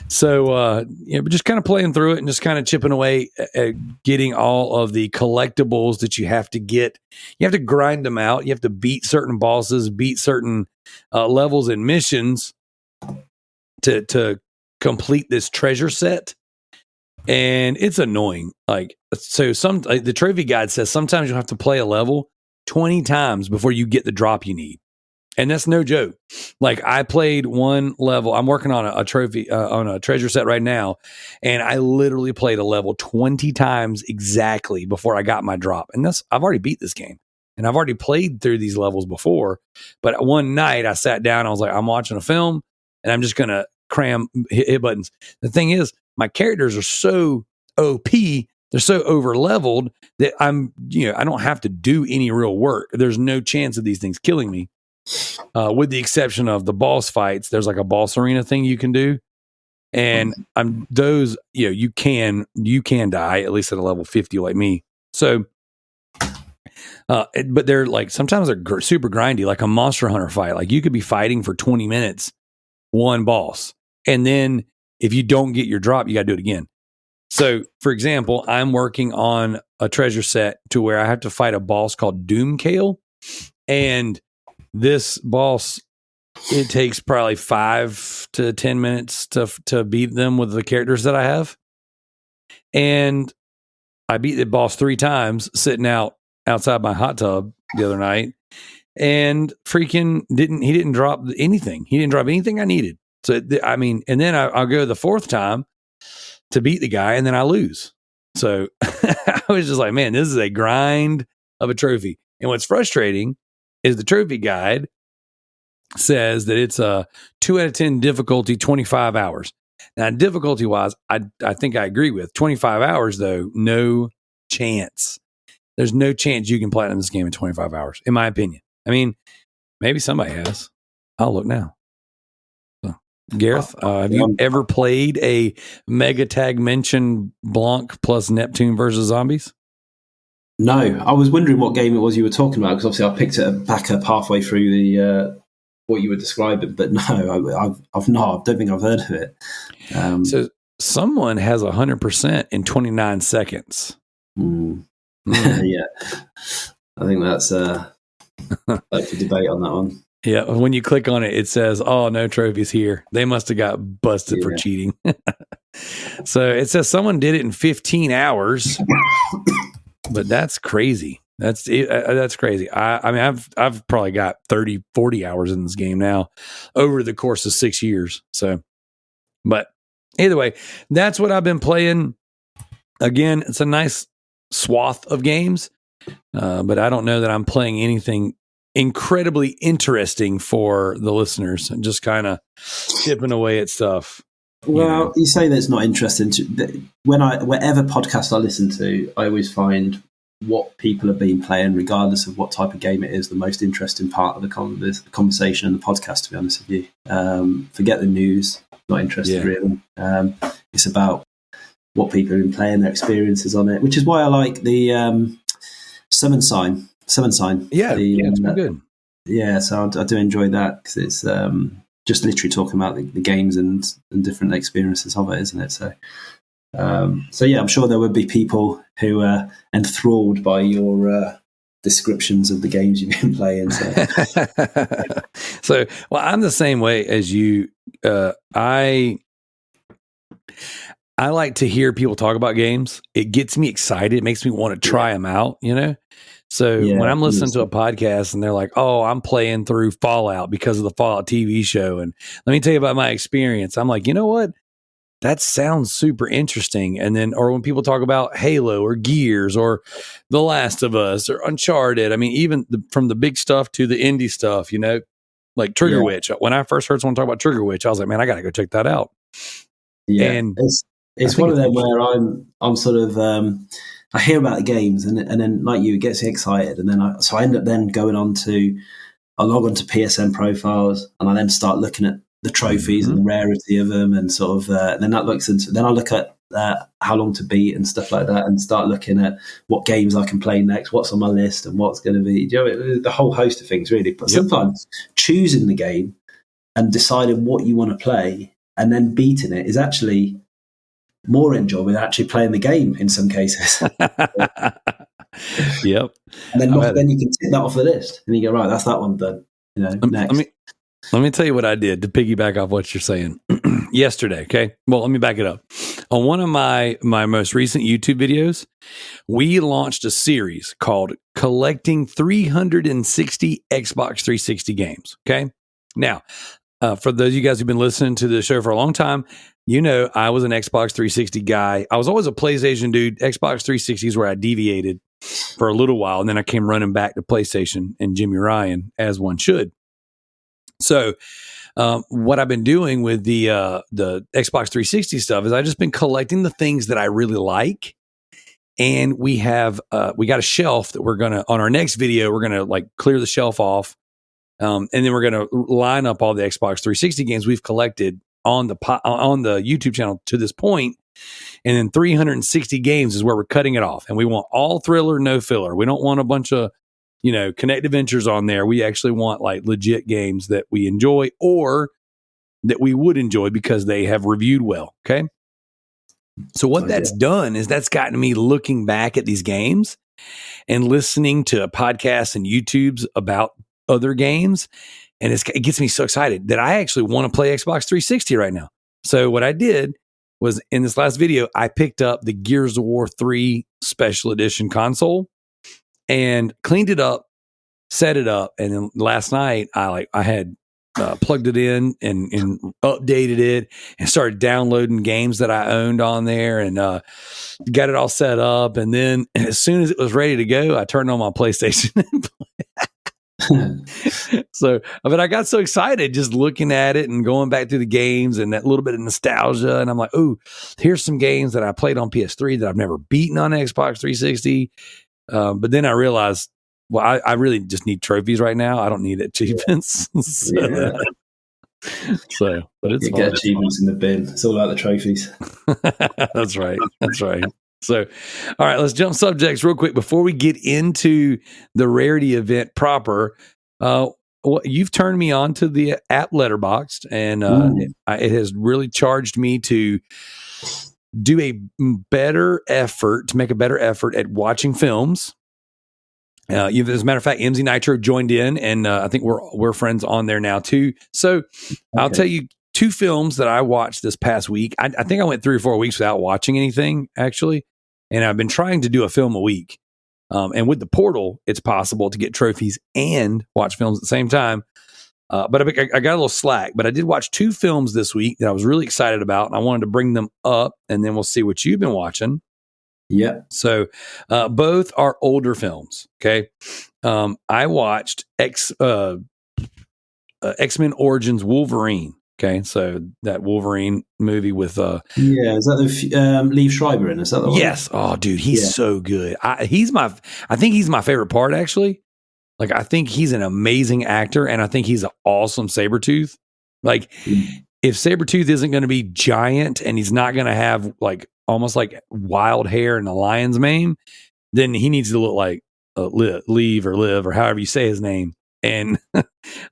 So, but just kind of playing through it and just kind of chipping away at getting all of the collectibles that you have to get. You have to grind them out. You have to beat certain bosses, beat certain levels and missions to complete this treasure set. And it's annoying. The trophy guide says sometimes you'll have to play a level 20 times before you get the drop you need. And that's no joke. Like, I played one level. I'm working on a trophy, on a treasure set right now. And I literally played a level 20 times exactly before I got my drop. And I've already beat this game. And I've already played through these levels before. But one night I sat down, I was like, I'm watching a film and I'm just going to cram hit buttons. The thing is, my characters are so OP. They're so over leveled that I don't have to do any real work. There's no chance of these things killing me. With the exception of the boss fights, there's like a boss arena thing you can do, and you can die at least at a level 50 like me. So, but they're like sometimes they're super grindy, like a Monster Hunter fight. Like, you could be fighting for 20 minutes, one boss, and then if you don't get your drop, you got to do it again. So, for example, I'm working on a treasure set to where I have to fight a boss called Doomkale, and this boss, it takes probably 5 to 10 minutes to beat them with the characters that I have. And I beat the boss 3 times sitting outside my hot tub the other night, and freaking he didn't drop anything. He didn't drop anything I needed. So, and then I'll go the 4th time to beat the guy, and then I lose. So I was just like, man, this is a grind of a trophy. And what's frustrating is the trophy guide says that it's a 2 out of 10 difficulty, 25 hours. Now, difficulty wise, I think I agree with 25 hours though. No chance. There's no chance you can platinum this game in 25 hours, in my opinion. I mean, maybe somebody has. I'll look now. So, Gareth, have you ever played a Mega Tag Mention Blanc plus Neptune versus Zombies? No, I was wondering what game it was you were talking about, because obviously I picked it back up halfway through the what you were describing, but no, I've not. I don't think I've heard of it. So someone has 100% in 29 seconds. Yeah, I think that's a debate on that one. Yeah, when you click on it, it says, "Oh, no trophies here." They must have got busted for cheating. So it says someone did it in 15 hours. But that's crazy. That's crazy. I mean, I've probably got 30, 40 hours in this game now over the course of 6 years. So, but either way, that's what I've been playing. Again, it's a nice swath of games, but I don't know that I'm playing anything incredibly interesting for the listeners. And just kind of chipping away at stuff. Well, you say that it's not interesting. Whatever podcast I listen to, I always find what people have been playing, regardless of what type of game it is, the most interesting part of the conversation and the podcast, to be honest with you. Forget the news, not interested really. It's about what people have been playing, their experiences on it, which is why I like the Summon Sign. Yeah, it's been good. Yeah, so I do enjoy that, because it's just literally talking about the games and different experiences of it, isn't it? So yeah, I'm sure there would be people who are enthralled by your descriptions of the games you've been playing. So, well, I'm the same way as you. I like to hear people talk about games. It gets me excited. It makes me want to try them out, So when I'm listening to a podcast and they're like, "Oh, I'm playing through Fallout because of the Fallout TV show," and let me tell you about my experience, I'm like, you know what? That sounds super interesting. And then, or when people talk about Halo or Gears or The Last of Us or Uncharted, I mean, even from the big stuff to the indie stuff, Like Trigger Witch. When I first heard someone talk about Trigger Witch, I was like, man, I got to go check that out. Yeah, And it's one of them where I'm sort of I hear about the games and then like you, it gets me excited, and then I end up then going on to I log on to PSN profiles and I then start looking at the trophies and the rarity of them, and sort of then that looks into then I look at how long to beat and stuff like that, and start looking at what games I can play next, what's on my list, and what's going to be the whole host of things really. But sometimes choosing the game and deciding what you want to play and then beating it is actually more enjoyable than actually playing the game in some cases. Yep. And then you can tick that off the list and you go, right, that's that one done. Next. Let me tell you what I did to piggyback off what you're saying yesterday. Okay. Well, let me back it up. On one of my most recent YouTube videos, we launched a series called Collecting 360 Xbox 360 Games. Okay. Now, for those of you guys who've been listening to the show for a long time, I was an Xbox 360 guy. I was always a PlayStation dude. Xbox 360 is where I deviated for a little while, and then I came running back to PlayStation and Jimmy Ryan, as one should. So what I've been doing with the Xbox 360 stuff is I've just been collecting the things that I really like. And we got a shelf that we're going to, on our next video, we're going to like clear the shelf off. And then we're going to line up all the Xbox 360 games we've collected on the YouTube channel to this point. And then 360 games is where we're cutting it off. And we want all thriller, no filler. We don't want a bunch of, Connect Adventures on there. We actually want like legit games that we enjoy or that we would enjoy because they have reviewed well. Okay. So what that's done is that's gotten me looking back at these games and listening to podcasts and YouTubes about other games. And it gets me so excited that I actually want to play Xbox 360 right now. So what I did was in this last video, I picked up the Gears of War 3 Special Edition console and cleaned it up, set it up. And then last night I had plugged it in and updated it and started downloading games that I owned on there and got it all set up. And then as soon as it was ready to go, I turned on my PlayStation and So, but I got so excited just looking at it and going back through the games and that little bit of nostalgia. And I'm like, oh, here's some games that I played on PS3 that I've never beaten on Xbox 360. But then I realized, well, I really just need trophies right now. I don't need achievements. But it's you get achievements in the bin. It's all about the trophies. That's right. That's right. So, all right, let's jump subjects real quick before we get into the rarity event proper. You've turned me on to the app Letterboxd, and it has really charged me to do a better effort, to make a better effort at watching films. As a matter of fact, MZ Nitro joined in, and I think we're friends on there now too. So I'll tell you 2 films that I watched this past week. I think I went 3 or 4 weeks without watching anything, actually. And I've been trying to do a film a week. And with the portal, it's possible to get trophies and watch films at the same time. But I got a little slack. But I did watch 2 films this week that I was really excited about. And I wanted to bring them up, and then we'll see what you've been watching. Yeah. So both are older films. Okay. I watched X-Men Origins Wolverine. Okay, so that Wolverine movie with is that the Liev Schreiber in? Is that the one? Yes. Oh, dude, he's so good. I think he's my favorite part, actually. Like, I think he's an amazing actor, and I think he's an awesome Sabretooth. Like, if Sabretooth isn't going to be giant and he's not going to have like almost like wild hair and a lion's mane, then he needs to look like Liv or however you say his name. And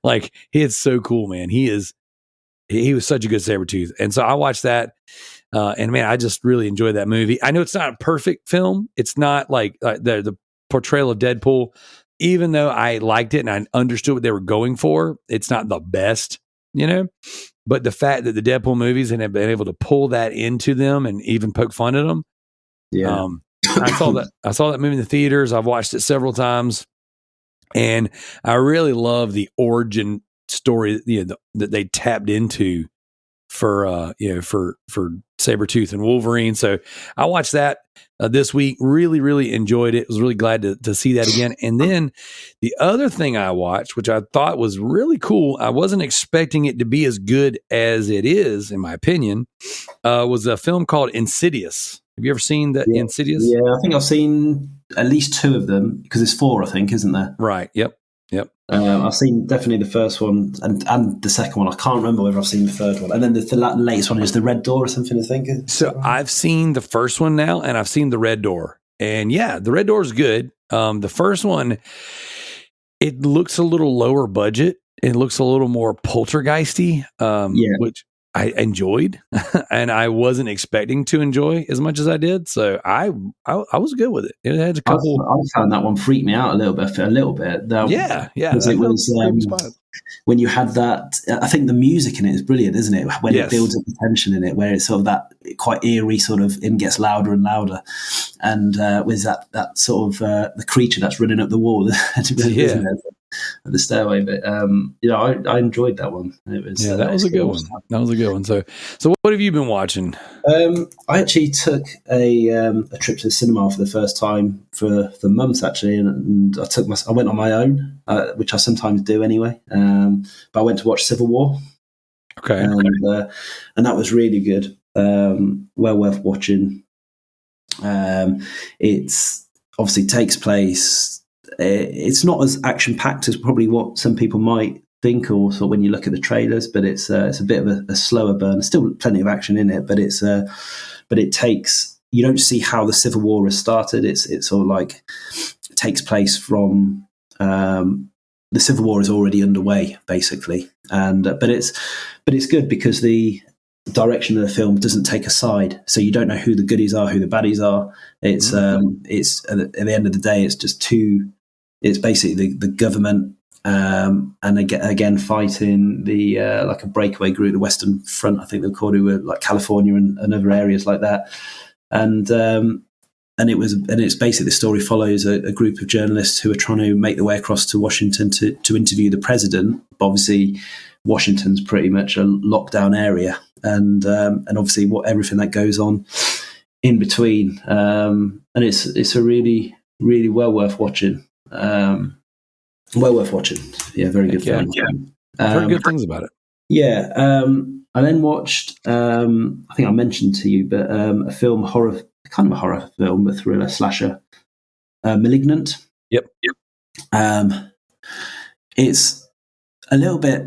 like, it's so cool, man. He was such a good Sabretooth. And so I watched that. And man, I just really enjoyed that movie. I know it's not a perfect film. It's not like the portrayal of Deadpool, even though I liked it and I understood what they were going for. It's not the best, but the fact that the Deadpool movies have been able to pull that into them and even poke fun at them. Yeah. I saw that movie in the theaters. I've watched it several times, and I really love the origin story that they tapped into for Sabretooth and Wolverine. So I watched that this week. Really enjoyed it. Was really glad to see that again. And then the other thing I watched, which I thought was really cool, I wasn't expecting it to be as good as it is, in my opinion, was a film called Insidious. Have you ever seen the Insidious? Yeah, I think I've seen at least 2 of them, because there's 4, I think, isn't there? Right. Yep. I've seen definitely the first one and the second one. I can't remember whether I've seen the third one. And then the latest one is the Red Door or something, I think. So I've seen the first one now, and I've seen the Red Door. And yeah, the Red Door is good. The first one, it looks a little lower budget. It looks a little more poltergeisty, which I enjoyed, and I wasn't expecting to enjoy as much as I did. So I was good with it. It had a couple. I found that one freaked me out a little bit. Yeah. Because it was when you had that. I think the music in it is brilliant, isn't it? When it builds up the tension in it, where it's sort of that quite eerie sort of, and gets louder and louder, and with that sort of the creature that's running up the wall, isn't it? At the stairway, but I enjoyed that one. It was that was a good one. That was a good one. So what have you been watching? I actually took a trip to the cinema for the first time for months, actually, and I went on my own, which I sometimes do anyway. But I went to watch Civil War. Okay, and that was really good. Well worth watching. It's obviously takes place. It's not as action packed as probably what some people might think, or sort of when you look at the trailers. But it's a bit of a slower burn. Still plenty of action in it, but it takes. You don't see how the Civil War has started. It's sort of like it takes place from the Civil War is already underway, basically. And but it's good because the direction of the film doesn't take a side, so you don't know who the goodies are, who the baddies are. It's at the end of the day, it's just two. It's basically the government, and again fighting the like a breakaway group, the Western Front, I think they're called, who were like California and other areas like that. And it's basically the story follows a group of journalists who are trying to make their way across to Washington to interview the president. But obviously, Washington's pretty much a lockdown area, and obviously everything that goes on in between. And it's a really well worth watching. Well worth watching. Yeah, very good film. Yeah. I've heard good things about it. Yeah. I then watched, I think I mentioned to you, but a film, kind of a horror film, but thriller slasher, Malignant. Yep. It's a little bit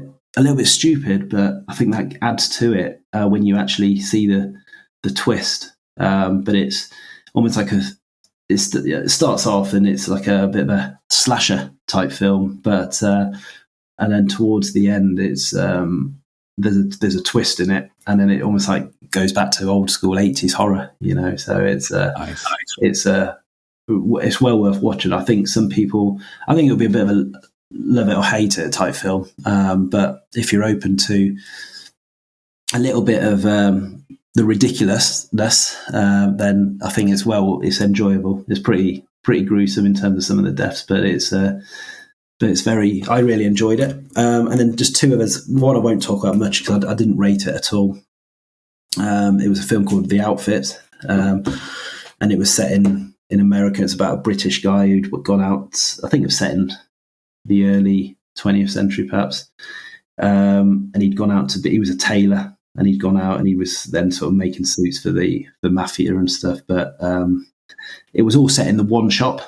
stupid, but I think that adds to it when you actually see the twist. But it's almost like it starts off and it's like a bit of a slasher type film, but and then towards the end, it's there's a twist in it, and then it almost like goes back to old school 80s horror, So it's nice. It's well worth watching. I think it'll be a bit of a love it or hate it type film, but if you're open to a little bit of the ridiculousness, then I think it's enjoyable. It's pretty gruesome in terms of some of the deaths, but it's I really enjoyed it. And then just 2 others. One I won't talk about much because I didn't rate it at all. It was a film called The Outfit, and it was set in America. It's about a British guy who'd gone out. I think it was set in the early 20th century, perhaps. And he'd gone out he was a tailor, and he'd gone out and he was then sort of making suits for the mafia and stuff. But it was all set in the one shop.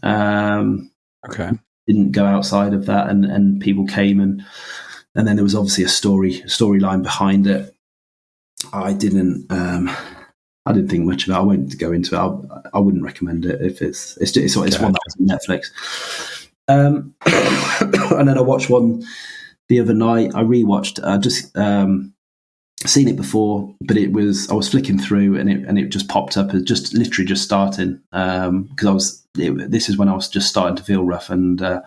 Okay. Didn't go outside of that, and people came and then there was obviously a storyline behind it. I didn't think much about it. I won't go into it. I wouldn't recommend it if it's one that's on Netflix. And then I watched one the other night. I rewatched. I just seen it before, but I was flicking through and it just popped up as just literally just starting, because this is when I was just starting to feel rough, and I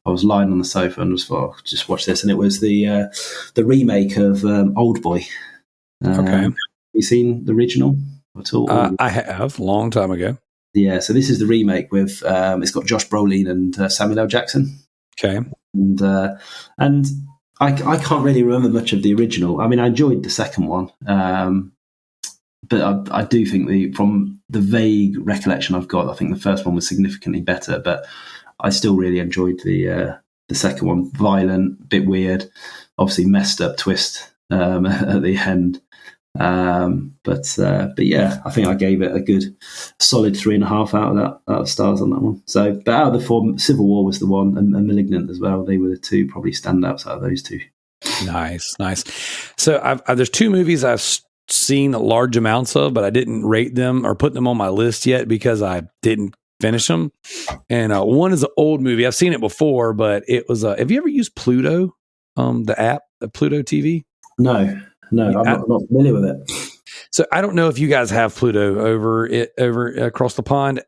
was lying on the sofa and was thought, just watch this, and it was the remake of Old Boy. Okay. Have you seen the original at all? I have, a long time ago. Yeah, so this is the remake with it's got Josh Brolin and Samuel L. Jackson. Okay. And I can't really remember much of the original. I mean, I enjoyed the second one, but I do think from the vague recollection I've got, I think the first one was significantly better. But I still really enjoyed the second one. Violent, bit weird, obviously messed up twist at the end. But yeah, I think I gave it a good solid 3.5 out of stars on that one. So, but out of the four, Civil War was the one, and Malignant as well. They were the two probably standouts out of those two. Nice. So there's two movies I've seen large amounts of, but I didn't rate them or put them on my list yet because I didn't finish them. And one is an old movie. I've seen it before, but it was. Have you ever used Pluto, the app, the Pluto TV? No, I'm not familiar with it. So I don't know if you guys have Pluto over across the pond.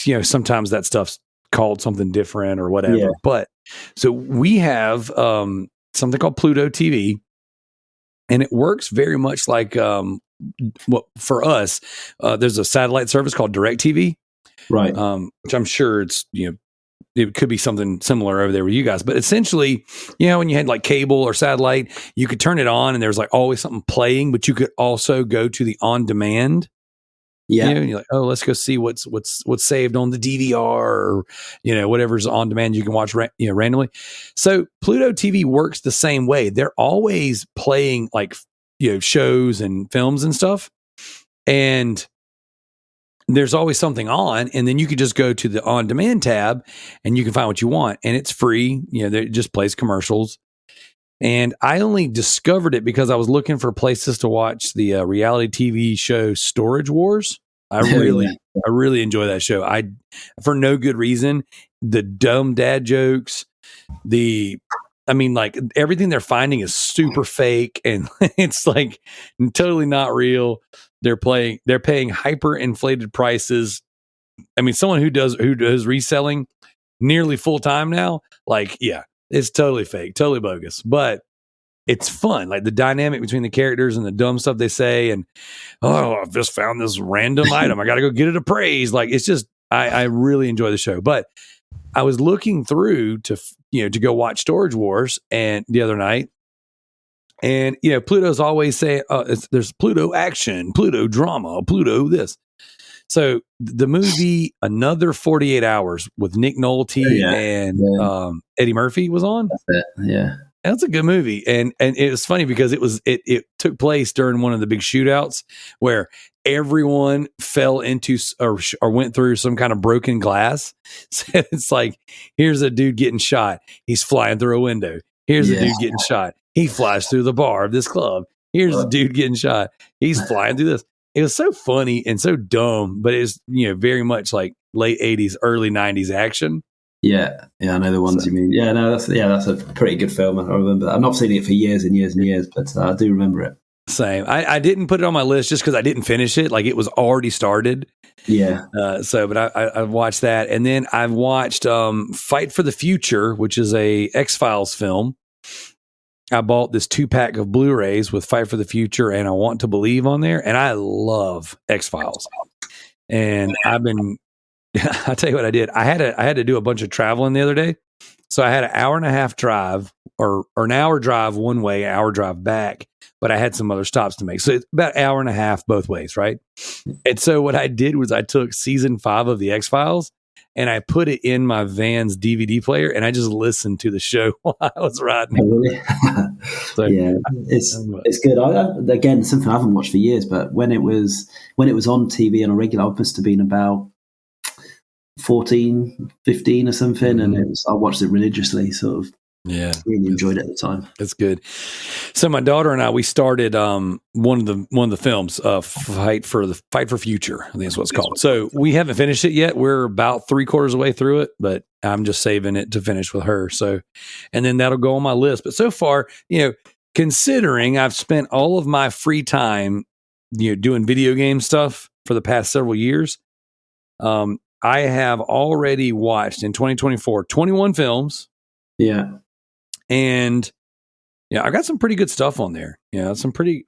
You know, sometimes that stuff's called something different or whatever. Yeah. But so we have something called Pluto TV, and it works very much like what for us. There's a satellite service called DirecTV, right? Which I'm sure it's it could be something similar over there with you guys, but essentially, when you had like cable or satellite, you could turn it on and there's like always something playing, but you could also go to the on demand. Yeah. And you're like, oh, let's go see what's saved on the DVR or, whatever's on demand you can watch, randomly. So Pluto TV works the same way. They're always playing like, shows and films and stuff. And there's always something on, and then you could just go to the on-demand tab and you can find what you want, and it's free. It just plays commercials. And I only discovered it because I was looking for places to watch the reality TV show Storage Wars. I really enjoy that show. For no good reason. The dumb dad jokes, like everything they're finding is super fake, and it's like totally not real. They're paying hyper inflated prices. I mean, someone who does reselling nearly full time now, like, yeah, it's totally fake, totally bogus, but it's fun. Like the dynamic between the characters and the dumb stuff they say. And, oh, I've just found this random item. I got to go get it appraised. Like, it's just, I really enjoy the show, but I was looking through to go watch Storage Wars and the other night. And, Pluto's always saying, there's Pluto action, Pluto drama, Pluto this. So the movie Another 48 Hours with Nick Nolte and Eddie Murphy was on. That's it. Yeah. That's a good movie. And it was funny because it took place during one of the big shootouts where everyone fell into or went through some kind of broken glass. So it's like, here's a dude getting shot. He's flying through a window. Here's a dude getting shot. He flies through the bar of this club. Here's a dude getting shot. He's flying through this. It was so funny and so dumb, but it's very much like late 80s, early 90s action. Yeah, I know the ones you mean. Yeah, no, that's a pretty good film. I remember that. I've not seen it for years and years and years, but I do remember it. Same. I didn't put it on my list just because I didn't finish it. Like it was already started. Yeah. But I watched that, and then I've watched Fight for the Future, which is a X-Files film. I bought this 2-pack of Blu-rays with Fight for the Future and I Want to Believe on there, and I love X-Files. And I've been. I'll tell you what I did. I had to do a bunch of traveling the other day. So I had an hour and a half drive or an hour drive one way, hour drive back, but I had some other stops to make. So it's about an hour and a half both ways, right? And so what I did was I took season 5 of the X-Files and I put it in my van's DVD player and I just listened to the show while I was riding. Oh, really? So, yeah, it's good. Again, something I haven't watched for years, but when it was on TV on a regular, I must have been about 14, 15 or something, and I watched it religiously, sort of. Yeah, really enjoyed it at the time. It's good. So my daughter and I, we started one of the films, Fight for Future, I think that's what it's called. So we haven't finished it yet. We're about 3/4 of the way through it, but I'm just saving it to finish with her. So, and then that'll go on my list. But so far, considering I've spent all of my free time, doing video game stuff for the past several years, I have already watched in 2024 21 films. Yeah. And I got some pretty good stuff on there. Some pretty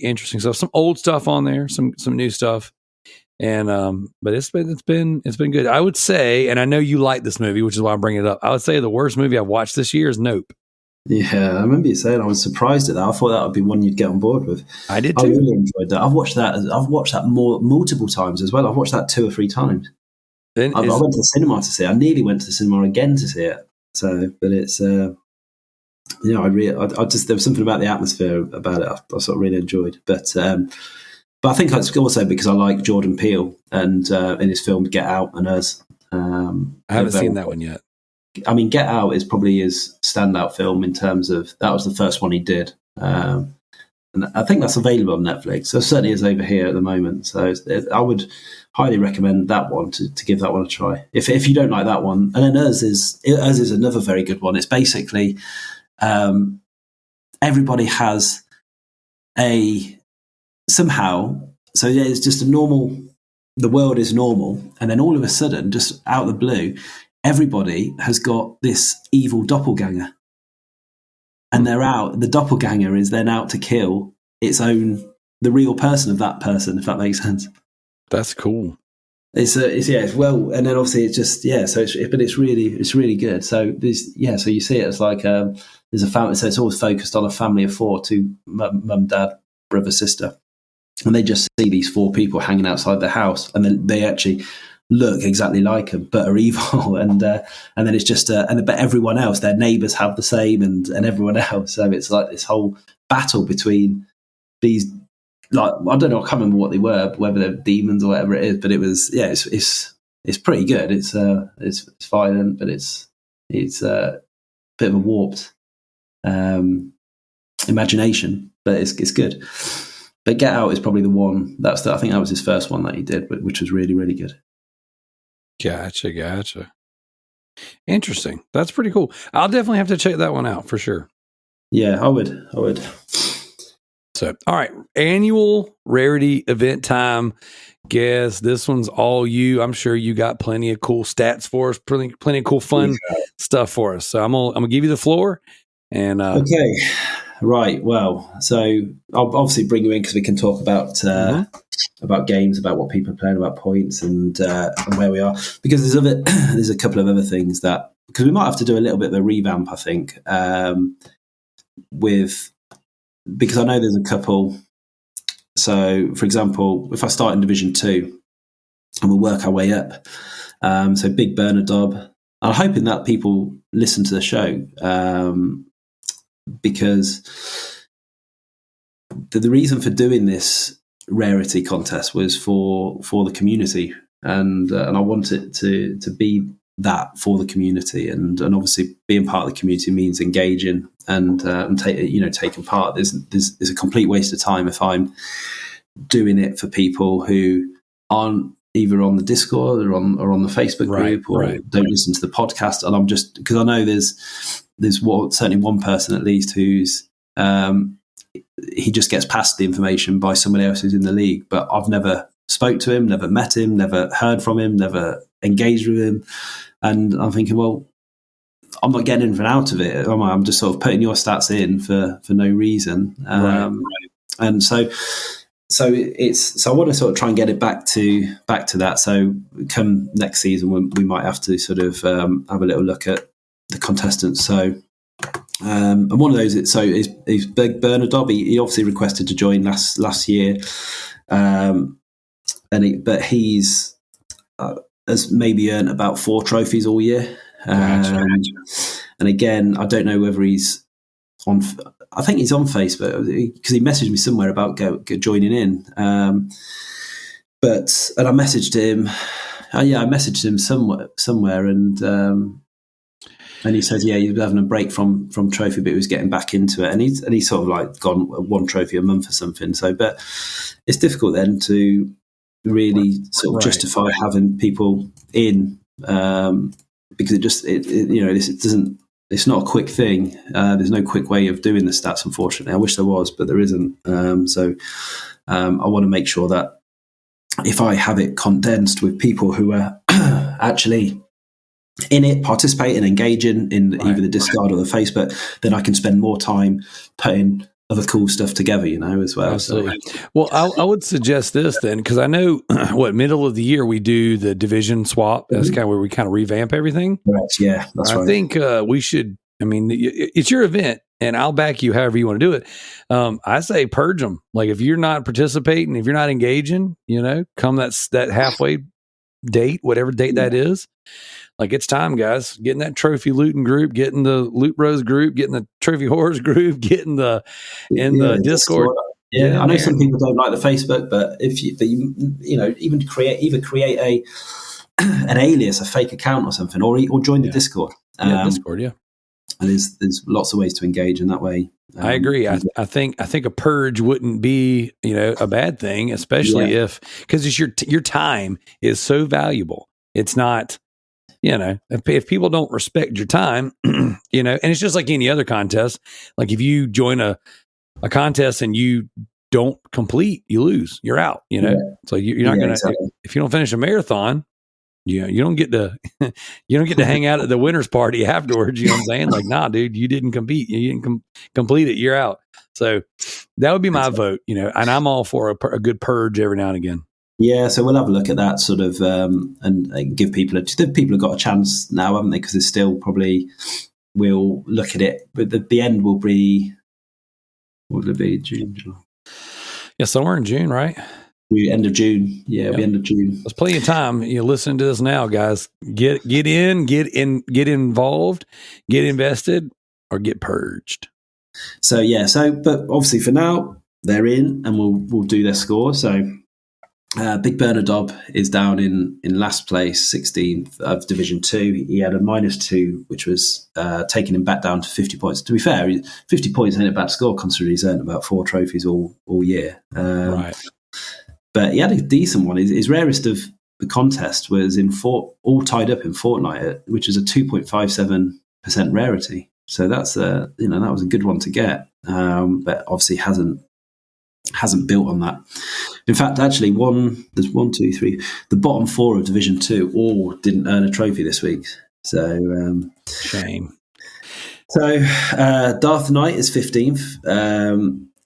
interesting stuff. Some old stuff on there, some new stuff. And but it's been good. I would say, and I know you like this movie, which is why I'm bringing it up. I would say the worst movie I've watched this year is Nope. Yeah, I remember you saying. I was surprised at that. I thought that would be one you'd get on board with. I did I too. really enjoyed that. I've watched that multiple times as well. I've watched that 2 or 3 times. And I went to the cinema to see it. I nearly went to the cinema again to see it. So, but it's I just there was something about the atmosphere about it. I sort of really enjoyed. But I think it's also because I like Jordan Peele and in his film Get Out and Us. I haven't seen that one yet. I mean, Get Out is probably his standout film in terms of that was the first one he did. And I think that's available on Netflix. So it certainly is over here at the moment. So I would highly recommend that one to give that one a try. If you don't like that one, and then Us is another very good one. It's basically everybody has somehow. So yeah, it's just the world is normal, and then all of a sudden, just out of the blue, everybody has got this evil doppelganger. And the doppelganger is then out to kill the real person of that person, if that makes sense. That's cool. It's well, and then obviously it's just, but it's really good. So so you see it as like, there's a family, so it's always focused on a family of 4, 2 mum, dad, brother, sister. And they just see these 4 people hanging outside their house, and then they actually look exactly like them, but are evil. And then it's just, but everyone else, their neighbours have the same, and everyone else. So it's like this whole battle between these, like, I don't know, I can't remember what they were, whether they're demons or whatever it is, but it was, it's pretty good. It's violent, but it's a bit of a warped imagination, but it's good. But Get Out is probably the one. I think that was his first one that he did, which was really, really good. Gotcha. Interesting. That's pretty cool. I'll definitely have to check that one out for sure. Yeah, I would. So, all right. Annual rarity event time. Guess this one's all you. I'm sure you got plenty of cool stats for us, plenty of cool fun stuff for us. So I'm gonna give you the floor. And okay. Right. Well, so I'll obviously bring you in because we can talk about games, about what people are playing, about points, and where we are. Because there's a couple of other things that, because we might have to do a little bit of a revamp, I think, because I know there's a couple. So, for example, if I start in Division 2 and we'll work our way up. So Big Burner Dob. I'm hoping that people listen to the show. Because the reason for doing this rarity contest was for the community, and I want it to be that for the community, and obviously being part of the community means engaging and taking part. There's a complete waste of time if I'm doing it for people who aren't either on the Discord or on the Facebook group or don't listen to the podcast, and I'm just, because I know there's certainly one person at least who's he just gets passed the information by someone else who's in the league, but I've never spoke to him, never met him, never heard from him, never engaged with him, and I'm thinking, well, I'm not getting anything out of it, am I? I'm just sort of putting your stats in for no reason, and so I want to sort of try and get it back to that. So come next season, we might have to sort of have a little look at the contestants. So, and one of those, is Big Burner Dob. He obviously requested to join last year, but he's has maybe earned about 4 trophies all year. And again, I don't know whether he's on. I think he's on Facebook because he messaged me somewhere about joining in. And I messaged him. I messaged him somewhere, and he says, he was having a break from trophy, but he was getting back into it, and he's sort of like gone 1 trophy a month or something. So, but it's difficult then to really sort of justify having people in, because it doesn't. It's not a quick thing. There's no quick way of doing the stats, unfortunately. I wish there was, but there isn't. So I want to make sure that if I have it condensed with people who are actually in it, participating, engaging in either the Discord or the Facebook, then I can spend more time putting other cool stuff together, as well. Absolutely. So, well, I would suggest this then, because I know middle of the year we do the division swap. That's kind of where we kind of revamp everything. Right. Yeah, that's right. I think we should I mean, it's your event, and I'll back you however you want to do it. I say purge them. Like if you're not participating, if you're not engaging, come that halfway date, whatever date that is. Like it's time, guys. Getting that trophy looting group, getting the loot bros group, getting the trophy horrors group, getting the Discord. Yeah, I know some people don't like the Facebook, but if you even create a an alias, a fake account or something, or join the Discord. Discord, yeah. And there's lots of ways to engage in that way. I agree. I think a purge wouldn't be a bad thing, especially because it's your time is so valuable. It's not if people don't respect your time, and it's just like any other contest. Like if you join a contest and you don't complete, you lose. You're out. So you're not gonna if you don't finish a marathon. You don't get to hang out at the winner's party afterwards. You know what I'm saying? Like, nah, dude, you didn't compete. You didn't complete it. You're out. So that would be my vote. And I'm all for a good purge every now and again. Yeah, so we'll have a look at that sort of and give people people have got a chance now, haven't they? Because there's still probably we'll look at it, but the end will be what will it be? June, July. Yeah, somewhere in June, right? End of June. Yeah, it'll be end of June. There's plenty of time. Listen to this now, guys. Get involved, get invested, or get purged. So but obviously for now they're in, and we'll do their score. So Big Bernadotte is down in last place, 16th of Division 2. He had a -2, which was taking him back down to 50 points. To be fair, 50 points ain't a bad score considering he's earned about 4 trophies all year. Right. But he had a decent one. His rarest of the contest was all tied up in Fortnite, which is a 2.57% rarity. So that's that was a good one to get. But obviously hasn't built on that. In fact, actually, there's 1, 2, 3. The bottom 4 of Division 2 all didn't earn a trophy this week. So shame. So Darth Knight is 15th.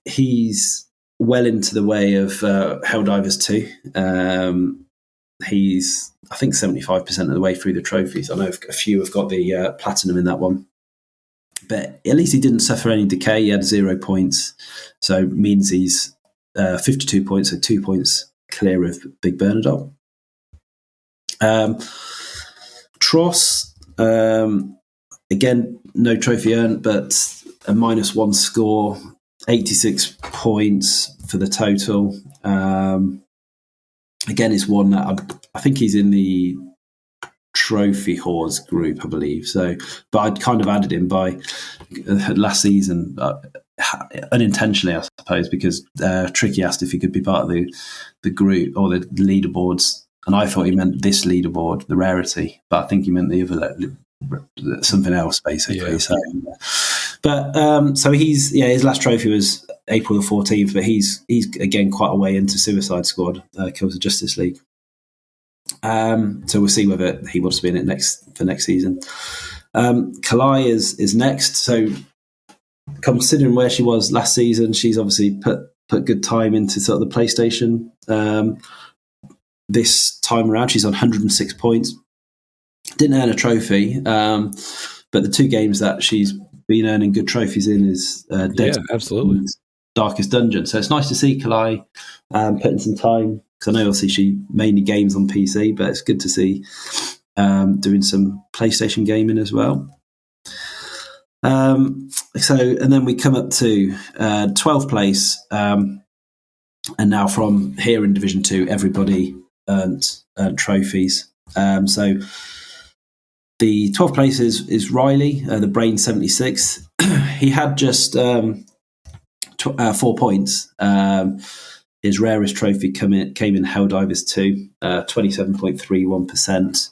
He's well into the way of Helldivers 2. He's, I think, 75% of the way through the trophies. I know a few have got the platinum in that one. But at least he didn't suffer any decay. He had 0 points. So it means he's 52 points, so 2 points clear of Big Bernadotte. Tross, again, no trophy earned, but a -1 score. 86 points for the total. Again, it's one that I think he's in the trophy whores group, I believe. So, but I'd kind of added him by last season, unintentionally, I suppose, because Tricky asked if he could be part of the group or the leaderboards, and I thought he meant this leaderboard, the rarity, but I think he meant the other, something else, basically. Yeah. So. But so his last trophy was April the 14th, but he's again quite a way into Suicide Squad, Kills of Justice League. So we'll see whether he wants to be in it next season. Kalai is next. So considering where she was last season, she's obviously put good time into sort of the PlayStation. This time around, she's on 106 points. Didn't earn a trophy, but the 2 games that she's been earning good trophies in is absolutely Darkest Dungeon. So it's nice to see Kalai putting some time, because I know obviously she mainly games on PC, but it's good to see doing some PlayStation gaming as well. And then we come up to 12th place, and now from here in Division 2, everybody earned trophies. So the 12th place is Riley, the Brain 76. He had just 4 points. His rarest trophy came in Helldivers 2, 27.31%.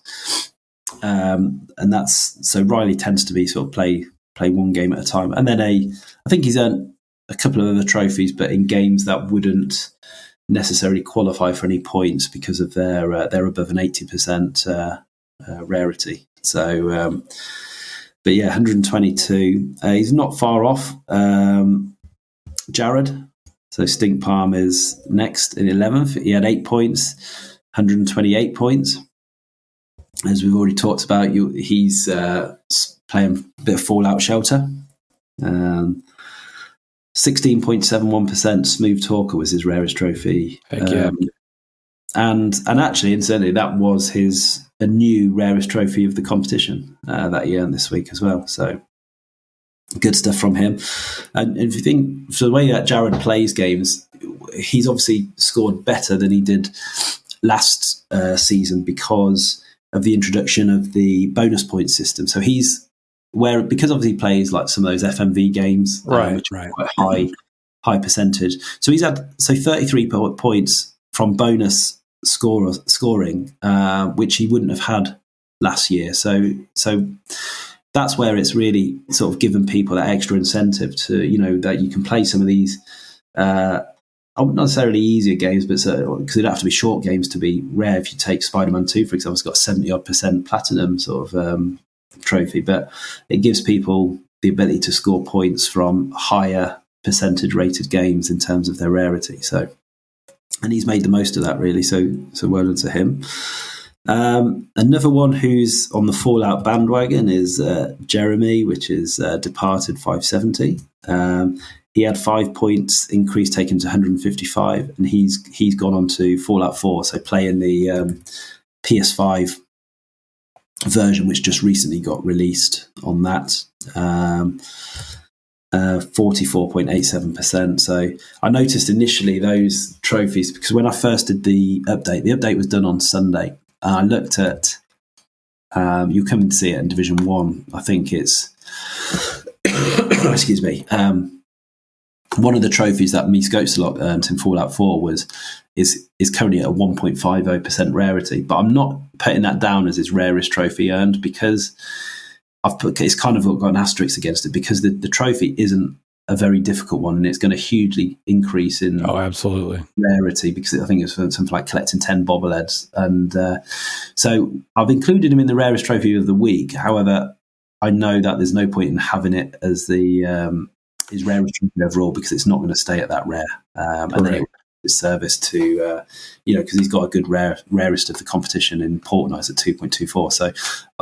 And that's so Riley tends to be sort of play one game at a time. And then I think he's earned a couple of other trophies, but in games that wouldn't necessarily qualify for any points because of they're above an 80% rarity. So, but yeah, 122. He's not far off Jared. So Stink Palm is next in 11th. He had 8 points, 128 points. as we've already talked about, he's playing a bit of Fallout Shelter. 16.71% Smooth Talker was his rarest trophy. Heck yeah. And actually, incidentally, that was a new rarest trophy of the competition that he earned this week as well. So good stuff from him. And if you think, so the way that Jared plays games, he's obviously scored better than he did last season because of the introduction of the bonus point system. So because obviously he plays like some of those FMV games, which are quite high percentage. So he's had 33 points from bonus scoring, which he wouldn't have had last year. So that's where it's really sort of given people that extra incentive to, that you can play some of these not necessarily easier games, but because it'd have to be short games to be rare. If you take Spider-Man 2, for example, it's got 70% platinum sort of trophy, but it gives people the ability to score points from higher percentage rated games in terms of their rarity. So, and he's made the most of that, really. So well done to him. Another one who's on the Fallout bandwagon is Jeremy, which is Departed 570. He had 5 points increase, taken to 155, and he's gone on to Fallout 4, so playing the PS5 version, which just recently got released on that. 44.87%. So I noticed initially those trophies, because when I first did the update was done on Sunday. I looked at, you'll come and see it in Division 1. I think it's, excuse me, one of the trophies that Mies Goetzelot earned in Fallout 4 is currently at a 1.50% rarity. But I'm not putting that down as his rarest trophy earned, because it's kind of got an asterisk against it, because the trophy isn't a very difficult one, and it's going to hugely increase in absolutely rarity, because I think it's for something like collecting 10 bobbleheads. And so I've included him in the rarest trophy of the week. However, I know that there's no point in having it as his rarest trophy overall, because it's not going to stay at that rare. And then it will service to, because he's got a good rarest of the competition in Portnoy's at 2.24.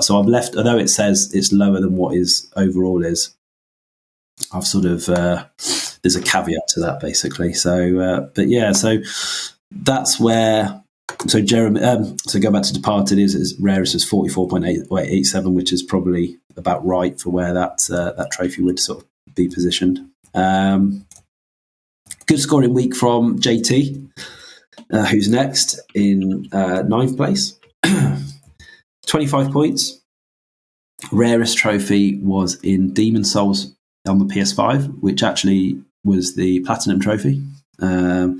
So I've left, although it says it's lower than what his overall is, I've sort of, there's a caveat to that basically. So, but yeah, so that's where, so Jeremy, so go back to Departed, his rarest is 44.87, which is probably about right for where that trophy would sort of be positioned. Good scoring week from JT, who's next in 9th place. 25 points. Rarest trophy was in Demon Souls on the PS5, which actually was the Platinum trophy. So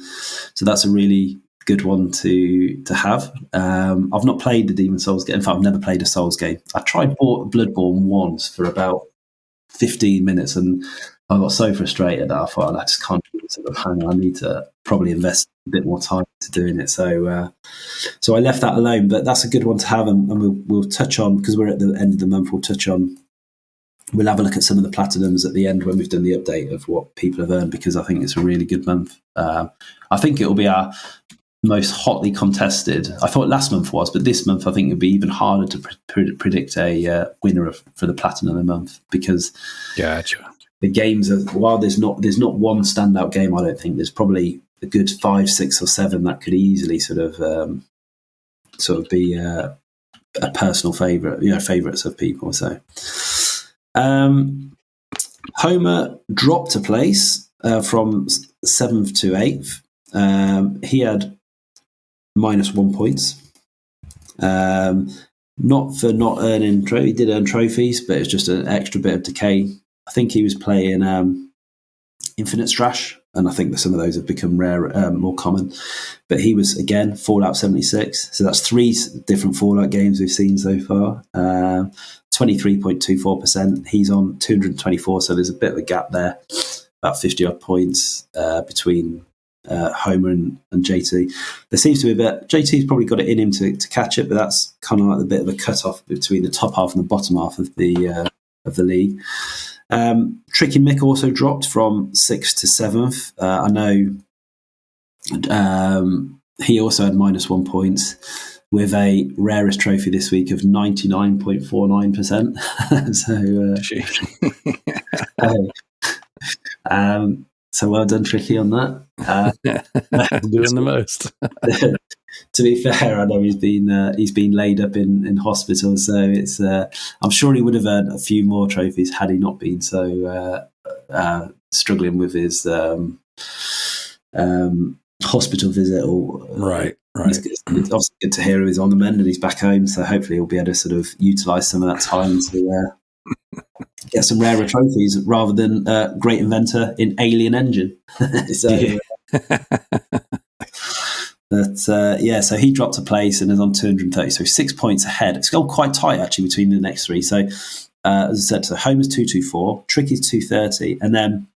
that's a really good one to have. I've not played the Demon Souls game. In fact, I've never played a Souls game. I tried Bloodborne once for about 15 minutes, and I got so frustrated that I thought, I just can't sort of hang on. I need to probably invest a bit more time to doing it. So I left that alone, but that's a good one to have, and we'll touch on, because we're at the end of the month, we'll have a look at some of the platinums at the end when we've done the update of what people have earned, because I think it's a really good month. I think it will be our most hotly contested. I thought last month was, but this month I think it'll be even harder to predict a winner for the platinum of the month, because the games are, while there's not one standout game, I don't think there's probably a good 5, 6 or 7 that could easily sort of be a personal favorite, favorites of people. So Homer dropped a place from 7th to 8th. He had -1 points. Not for not earning trophy. He did earn trophies, but it's just an extra bit of decay. I think he was playing Infinite Strash, and I think that some of those have become rare, more common. But he was, again, Fallout 76. So that's 3 different Fallout games we've seen so far. 23.24%. He's on 224, so there's a bit of a gap there. About 50 odd points between Homer and JT. There seems to be a bit. JT's probably got it in him to catch it, but that's kind of like a bit of a cut off between the top half and the bottom half of the league. Tricky Mick also dropped from 6th to 7th. I know he also had -1 points. with a rarest trophy this week of 99.49%. So well done, Tricky, on that. Doing the most. To be fair, I know he's been laid up in hospital, so it's I'm sure he would have earned a few more trophies had he not been so struggling with his hospital visit. Or right. It's obviously good to hear he's on the mend and he's back home, so hopefully he'll be able to sort of utilise some of that time to get some rarer trophies rather than great inventor in Alien Engine. So. But so he dropped a place and is on 230, so 6 points ahead. It's all quite tight actually between the next three. So as I said, so Homer's 224, Tricky's 230, and then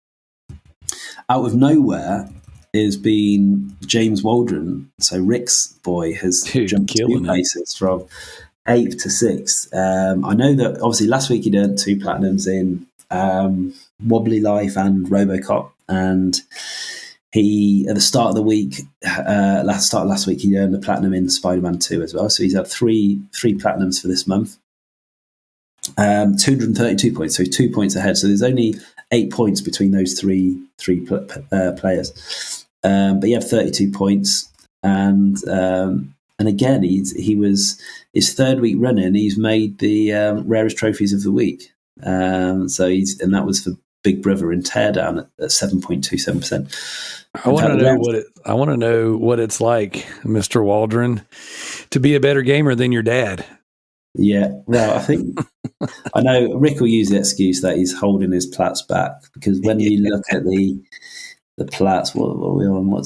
out of nowhere is been James Waldron. So Rick's boy has jumped 2 places from 8th to 6th. I know that obviously last week he'd earned 2 platinums in Wobbly Life and RoboCop, and he, at the start of the week, last week, he earned a platinum in Spider-Man 2 as well. So he's had three platinums for this month. 232 points, so 2 points ahead. So there's only 8 points between those three players. But he had 32 points, and again, he was his 3rd week running. He's made the rarest trophies of the week. And that was for Big Brother in Teardown at 7.27%. I want to know what it's like, Mr. Waldron, to be a better gamer than your dad. Yeah, well, I think I know Rick will use the excuse that he's holding his plats back, because when you look at the plats, what are we on?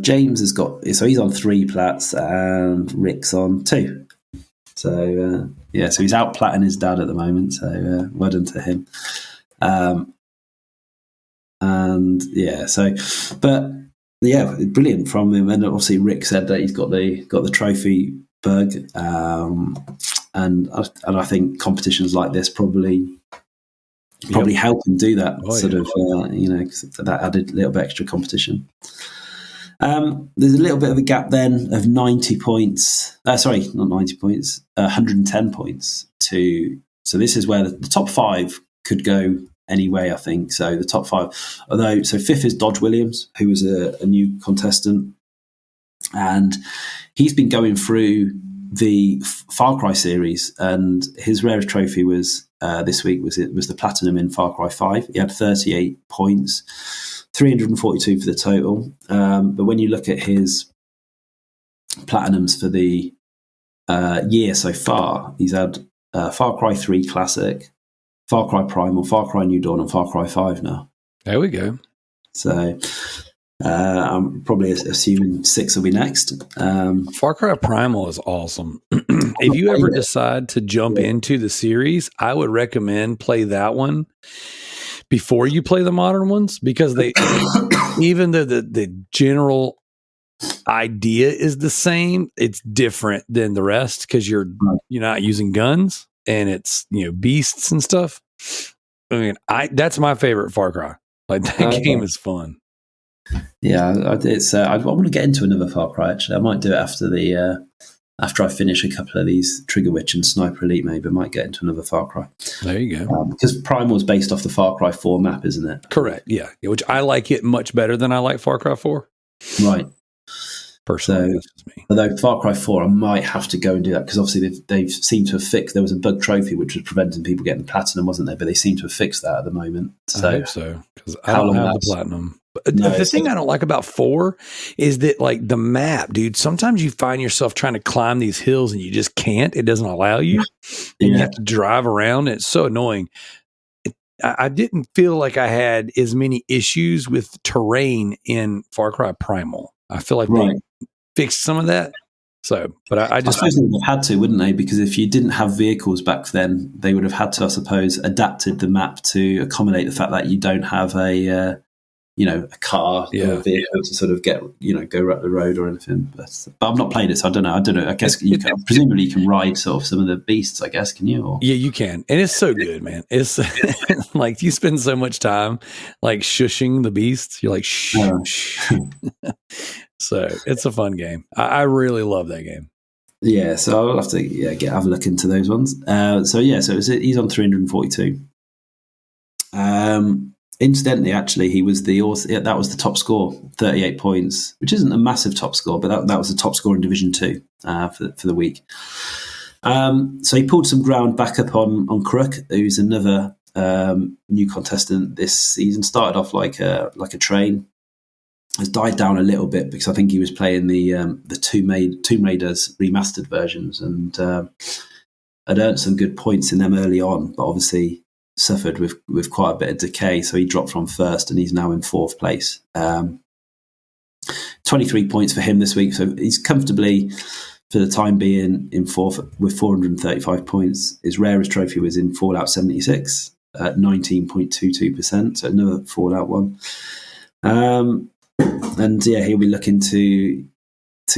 James has got, so he's on 3 plats and Rick's on 2. So so he's out platting his dad at the moment. So well done to him. Brilliant from him. And obviously Rick said that he's got the trophy bug, and I think competitions like this probably help him do that. That added little bit extra competition. There's a little bit of a gap then of 90 points. Sorry, not 90 points, 110 points to. So this is where the top 5 could go anyway, I think. So the top 5, although, so 5th is Dodge Williams, who was a new contestant, and he's been going through the Far Cry series, and his rarest trophy was this week was the platinum in Far Cry 5. He had 38 points. 342 for the total. But when you look at his platinums for the year so far, he's had Far Cry 3 Classic, Far Cry Primal, Far Cry New Dawn, and Far Cry 5 now. There we go. So I'm probably assuming 6 will be next. Far Cry Primal is awesome. If you ever decide to jump into the series, I would recommend play that one before you play the modern ones, because they, even though the general idea is the same, it's different than the rest, because you're not using guns and it's beasts and stuff. I mean, that's my favorite Far Cry. Like, that game is fun. Yeah, I want to get into another Far Cry. Actually, I might do it after I finish a couple of these Trigger Witch and Sniper Elite. Maybe I might get into another Far Cry. There you go. Because Primal is based off the Far Cry 4 map, isn't it? Correct. Yeah, which I like it much better than I like Far Cry 4. Right. Personally, that's just me. Although Far Cry 4, I might have to go and do that, because obviously they've seemed to have fixed. There was a bug trophy which was preventing people getting platinum, wasn't there? But they seem to have fixed that at the moment. So, I hope so, because I don't have the platinum. But the thing I don't like about 4 is that, like, the map, dude, sometimes you find yourself trying to climb these hills and you just can't. It doesn't allow you. And you have to drive around. It's so annoying. I didn't feel like I had as many issues with terrain in Far Cry Primal. I feel like they fixed some of that. So, but I suppose they would have had to, wouldn't they? Because if you didn't have vehicles back then, they would have had to, I suppose, adapted the map to accommodate the fact that you don't have a car or a vehicle to sort of get, go up the road or anything. But I've not played it, so I don't know. I guess presumably you can ride sort of some of the beasts, I guess, can you? Or? Yeah, you can. And it's so good, man. It's like you spend so much time like shushing the beasts. You're like, shh. So it's a fun game. I really love that game. Yeah, so I'll have to have a look into those ones. So he's on 342. Incidentally, actually, he was that was the top score, 38 points, which isn't a massive top score, but that was the top score in Division 2 for the week. So he pulled some ground back up on Crook, who's another new contestant this season. Started off like a train, has died down a little bit because I think he was playing the Tomb Raiders remastered versions and had earned some good points in them early on, but obviously suffered with quite a bit of decay. So he dropped from first and he's now in fourth place. 23 points for him this week. So he's comfortably, for the time being, in fourth with 435 points. His rarest trophy was in Fallout 76 at 19.22%. So another Fallout one. And yeah, he'll be looking to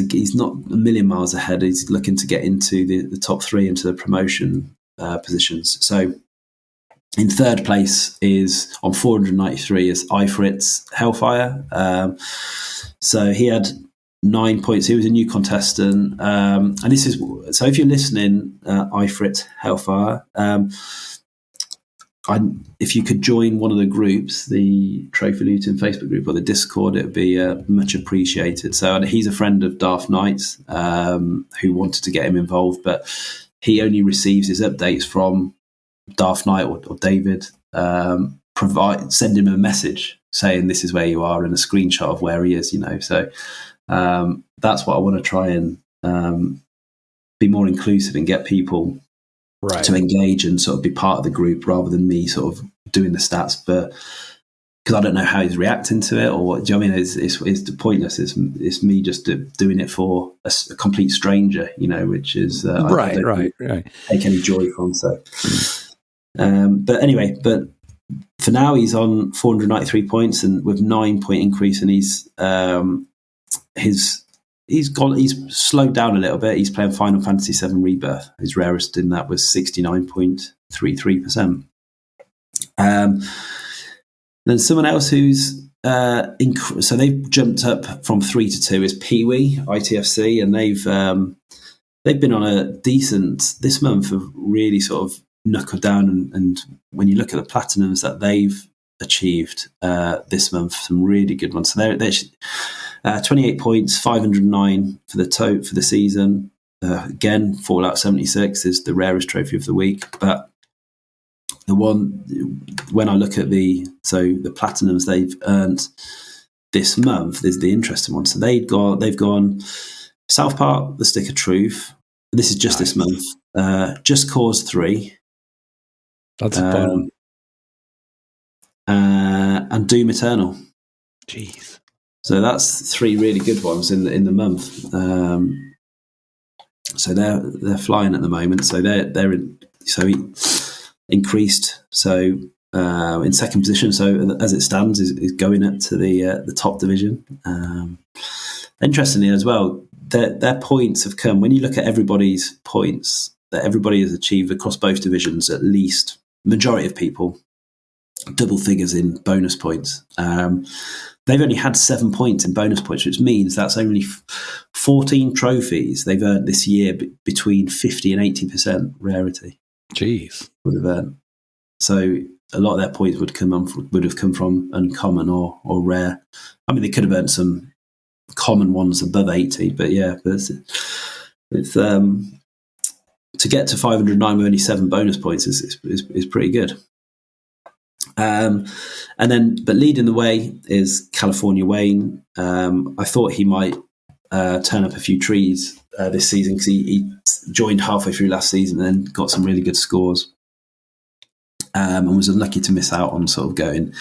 he's not a million miles ahead. He's looking to get into the top 3 into the promotion positions. So in third place is on 493 is Ifrit's Hellfire. So he had 9 points. He was a new contestant. And this is, so if you're listening, Ifrit Hellfire, if you could join one of the groups, the Trophy Luton Facebook group or the Discord, it would be much appreciated. So he's a friend of Darth Knight's who wanted to get him involved, but he only receives his updates from Darth Knight or David. Send him a message saying this is where you are and a screenshot of where he is. So that's what I want to try and be more inclusive and get people to engage and sort of be part of the group rather than me sort of doing the stats, but because I don't know how he's reacting to it or what. Do you know what I mean? It's pointless. It's me just doing it for a complete stranger, which is I don't take any joy from. So, but anyway, for now he's on 493 points and with 9-point increase, and he's slowed down a little bit. He's playing Final Fantasy VII Rebirth. His rarest in that was 69.33%. Then someone else who's so they've jumped up from 3 to 2 is Pee-wee ITFC, and they've been on a decent this month of really sort of knuckled down. And when you look at the platinums that they've achieved this month, some really good ones. So they're 28 points, 509 for the season. Again, Fallout 76 is the rarest trophy of the week. But the one, when I look at the platinums they've earned this month, is the interesting one. So they've gone South Park, The Stick of Truth. This is just this month. Just Cause 3. That's a fun one. And Doom Eternal. Jeez. So that's 3 really good ones in the month. So they're flying at the moment. So he increased. So in second position. So as it stands, is going up to the top division. Interestingly as well, their points have come. When you look at everybody's points that everybody has achieved across both divisions, at least majority of people, double figures in bonus points. They've only had 7 points in bonus points, which means that's only 14 trophies they've earned this year between 50 and 80% rarity. Jeez. Would have earned. So a lot of their points would have come from uncommon or rare. I mean, they could have earned some common ones above 80, but yeah, it's to get to 509 with only 7 bonus points is pretty good. But leading the way is California Wayne. I thought he might turn up a few trees this season because he joined halfway through last season and then got some really good scores, and was unlucky to miss out on sort of going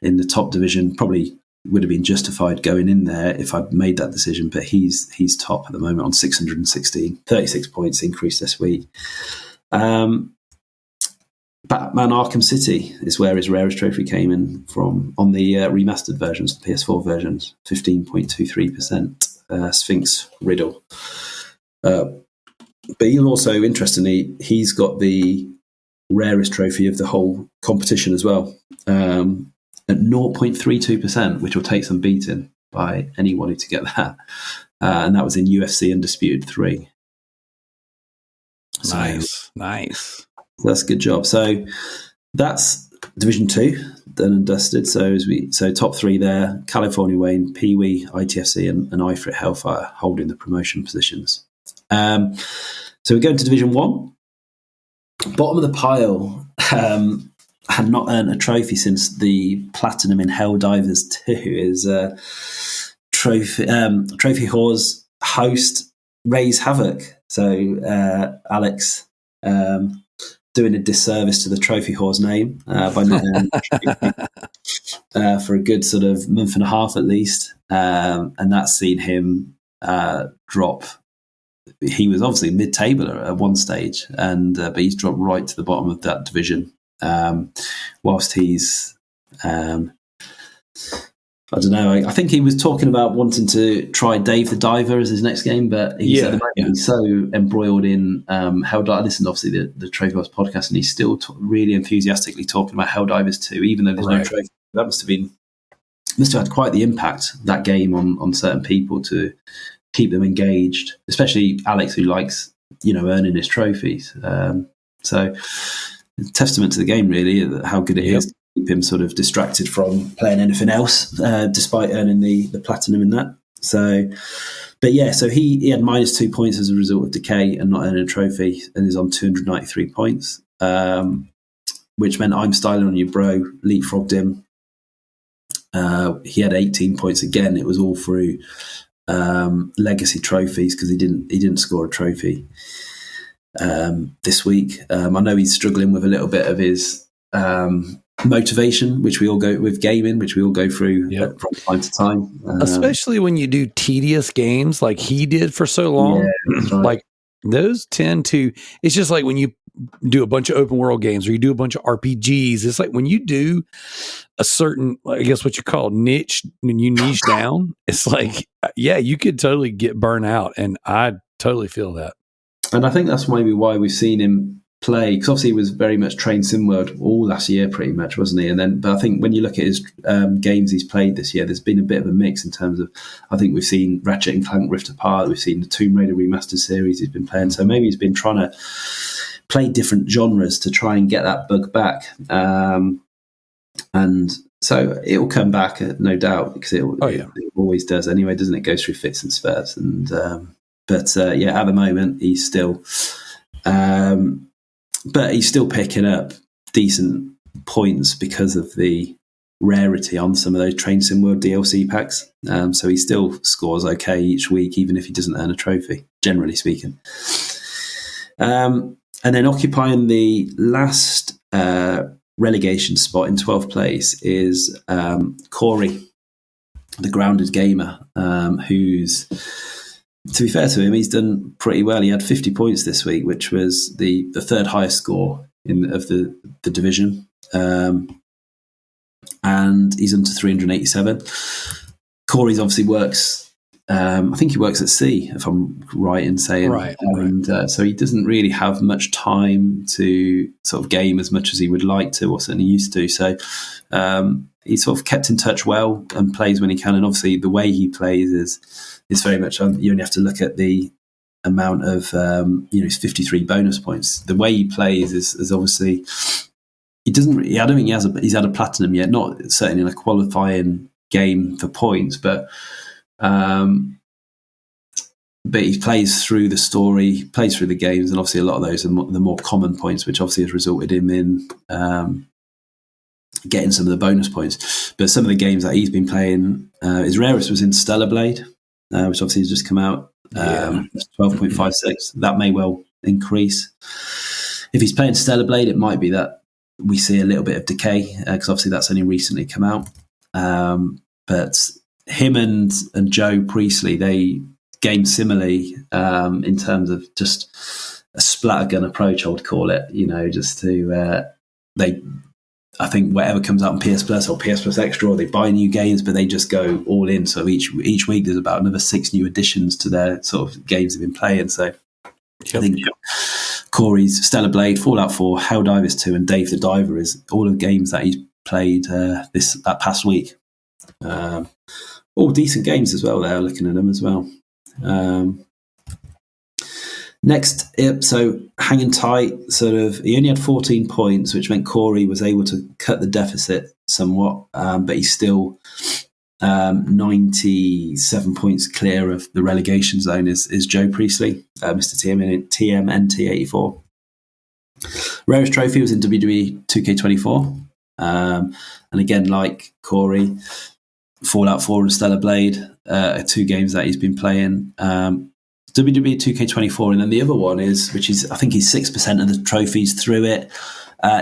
in the top division. Probably would have been justified going in there if I'd made that decision, but he's top at the moment on 616, 36 points increase this week. Batman Arkham City is where his rarest trophy came in from on the remastered versions, the PS4 versions, 15.23%, Sphinx Riddle. But he also, interestingly, he's got the rarest trophy of the whole competition as well, at 0.32%, which will take some beating. by anyone to get that. And that was in UFC Undisputed 3. Nice. That's a good job. So that's Division 2 done and dusted. So top 3 there: California Wayne, Pee Wee, ITFC, and IFRIT Hellfire holding the promotion positions. So we go into Division 1. Bottom of the pile had not earned a trophy since the platinum in Helldivers 2 is Trophy Whores host Raise Havoc. So Alex doing a disservice to the Trophy Whores name by not earning a trophy for a good sort of month and a half at least, and that's seen him drop. He was obviously mid-table at one stage, but he's dropped right to the bottom of that division. Whilst he's, I don't know. I think he was talking about wanting to try Dave the Diver as his next game, but he's at the moment he's so embroiled in Helldivers. I listened obviously the Trophy Wars podcast, and he's still really enthusiastically talking about Helldivers 2, even though there's no trophy. That must have had quite the impact, that game, on certain people to keep them engaged, especially Alex, who likes earning his trophies. So testament to the game, really, how good it is to keep him sort of distracted from playing anything else, despite earning the platinum in that. So, but yeah, so he had -2 points as a result of decay and not earning a trophy, and is on 293 points, which meant I'm styling on you, bro. Leapfrogged him. He had 18 points again. It was all through legacy trophies because he didn't score a trophy this week. I know he's struggling with a little bit of his motivation, which we all go with gaming, which we all go through from time to time, especially when you do tedious games like he did for so long. Right. Like those tend to, it's just like when you do a bunch of open world games or you do a bunch of RPGs, it's like when you do a certain, I guess what you call niche, when you niche down, it's like, you could totally get burnt out, and I totally feel that. And I think that's maybe why we've seen him play, because obviously he was very much trained SimWorld all last year, pretty much, wasn't he? But I think when you look at his games he's played this year, there's been a bit of a mix in terms of, I think we've seen Ratchet and Clank Rift Apart, we've seen the Tomb Raider Remastered series he's been playing, so maybe he's been trying to play different genres to try and get that bug back. And so it will come back, no doubt, because it always does anyway, doesn't it? It goes through fits and spurts. And But at the moment he's still, but he's still picking up decent points because of the rarity on some of those Train Sim World DLC packs. So he still scores okay each week, even if he doesn't earn a trophy, generally speaking. And then occupying the last relegation spot in 12th place is Corey, the grounded gamer, who's, to be fair to him, he's done pretty well. He had 50 points this week, which was the third highest score of the division. And he's up to 387. Corey's obviously works, I think he works at sea, if I'm right in saying. Right. So he doesn't really have much time to sort of game as much as he would like to, or certainly used to. So he's sort of kept in touch well and plays when he can. And obviously the way he plays is very much, you only have to look at the amount of, his 53 bonus points. The way he plays is obviously, I don't think he's had a platinum yet, not certainly in a qualifying game for points, but he plays through the story, plays through the games, and obviously a lot of those are the more common points, which obviously has resulted him in getting some of the bonus points. But some of the games that he's been playing, his rarest was in Stellar Blade, which obviously has just come out, 12.56. That may well increase. If he's playing Stellar Blade, it might be that we see a little bit of decay, because obviously that's only recently come out. But him and Joe Priestley, they game similarly in terms of just a splattergun approach, I would call it. Just to I think whatever comes out on PS Plus or PS Plus Extra, or they buy new games, but they just go all in. So each week there's about another 6 new additions to their sort of games they've been playing. So I think Corey's Stellar Blade, Fallout 4, Helldivers 2, and Dave the Diver is all of the games that he's played that past week. all decent games as well there, looking at them as well. Next, so hanging tight, sort of, he only had 14 points, which meant Corey was able to cut the deficit somewhat, but he's still 97 points clear of the relegation zone is Joe Priestley, Mr. TMNT84. Rarest trophy was in WWE 2K24. And again, like Corey, Fallout 4 and Stellar Blade are 2 games that he's been playing. WWE 2K24, and then the other one is, which is, I think he's 6% of the trophies through it,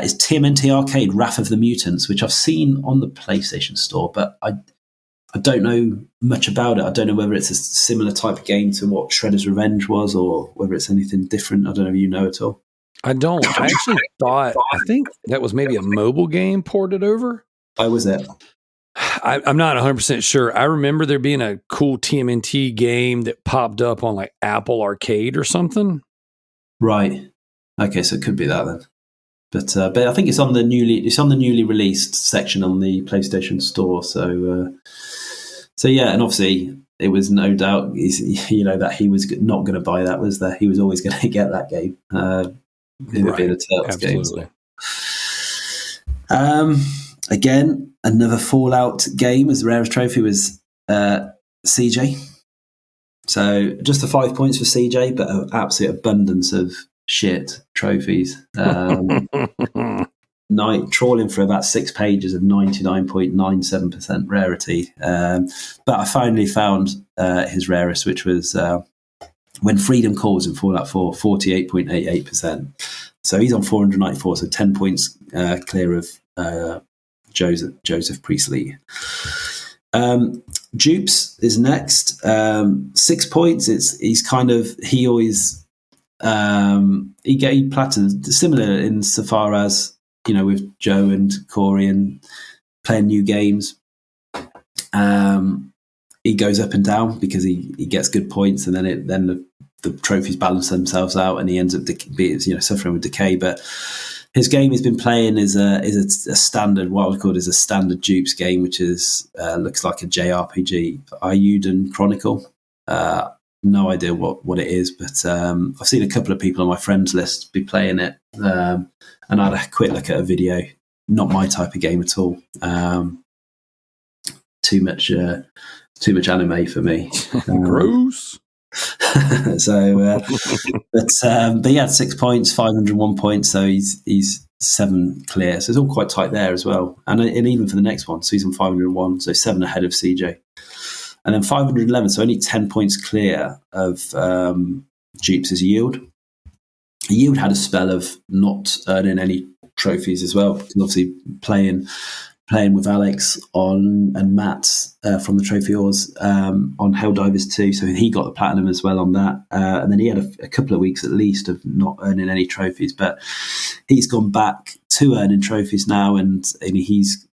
is TMNT Arcade Wrath of the Mutants, which I've seen on the PlayStation Store, but I don't know much about it. I don't know whether it's a similar type of game to what Shredder's Revenge was, or whether it's anything different. I don't know if you know at all. I don't. I actually I think that was maybe a mobile game ported over. Oh, was it? I'm not 100% sure. I remember there being a cool TMNT game that popped up on like Apple Arcade or something. Right. Okay, so it could be that then. But I think it's on the newly released section on the PlayStation Store. So yeah, and obviously it was no doubt that he was not going to buy that. Was that he was always going to get that game? It would be the Turtles game. So. Again, another Fallout game as the rarest trophy was CJ. So just the 5 points for CJ, but an absolute abundance of shit trophies. Trawling for about 6 pages of 99.97% rarity. But I finally found his rarest, which was When Freedom Calls in Fallout 4, 48.88%. So he's on 494, so 10 points clear of Joseph Priestley. Dupes is next. 6 points. He gave platinum, similar insofar as, with Joe and Corey and playing new games. He goes up and down because he gets good points, and then the trophies balance themselves out, and he ends up suffering with decay. But his game he's been playing is a standard, what I would call is a standard dupes game, which is looks like a JRPG, Ayuden Chronicle. No idea what it is, but I've seen a couple of people on my friends list be playing it, and I had a quick look at a video. Not my type of game at all. Too much anime for me. Gross. But yeah, 6 points, 501 points. So he's 7 clear. So it's all quite tight there as well. And even for the next one, so he's on 501, so 7 ahead of CJ. And then 511, so only 10 points clear of Dupes' Yield. Yield had a spell of not earning any trophies as well, because obviously playing with Alex and Matt from the Trophy Wars on Helldivers 2, so he got the platinum as well on that. And then he had a couple of weeks at least of not earning any trophies, but he's gone back to earning trophies now, and he's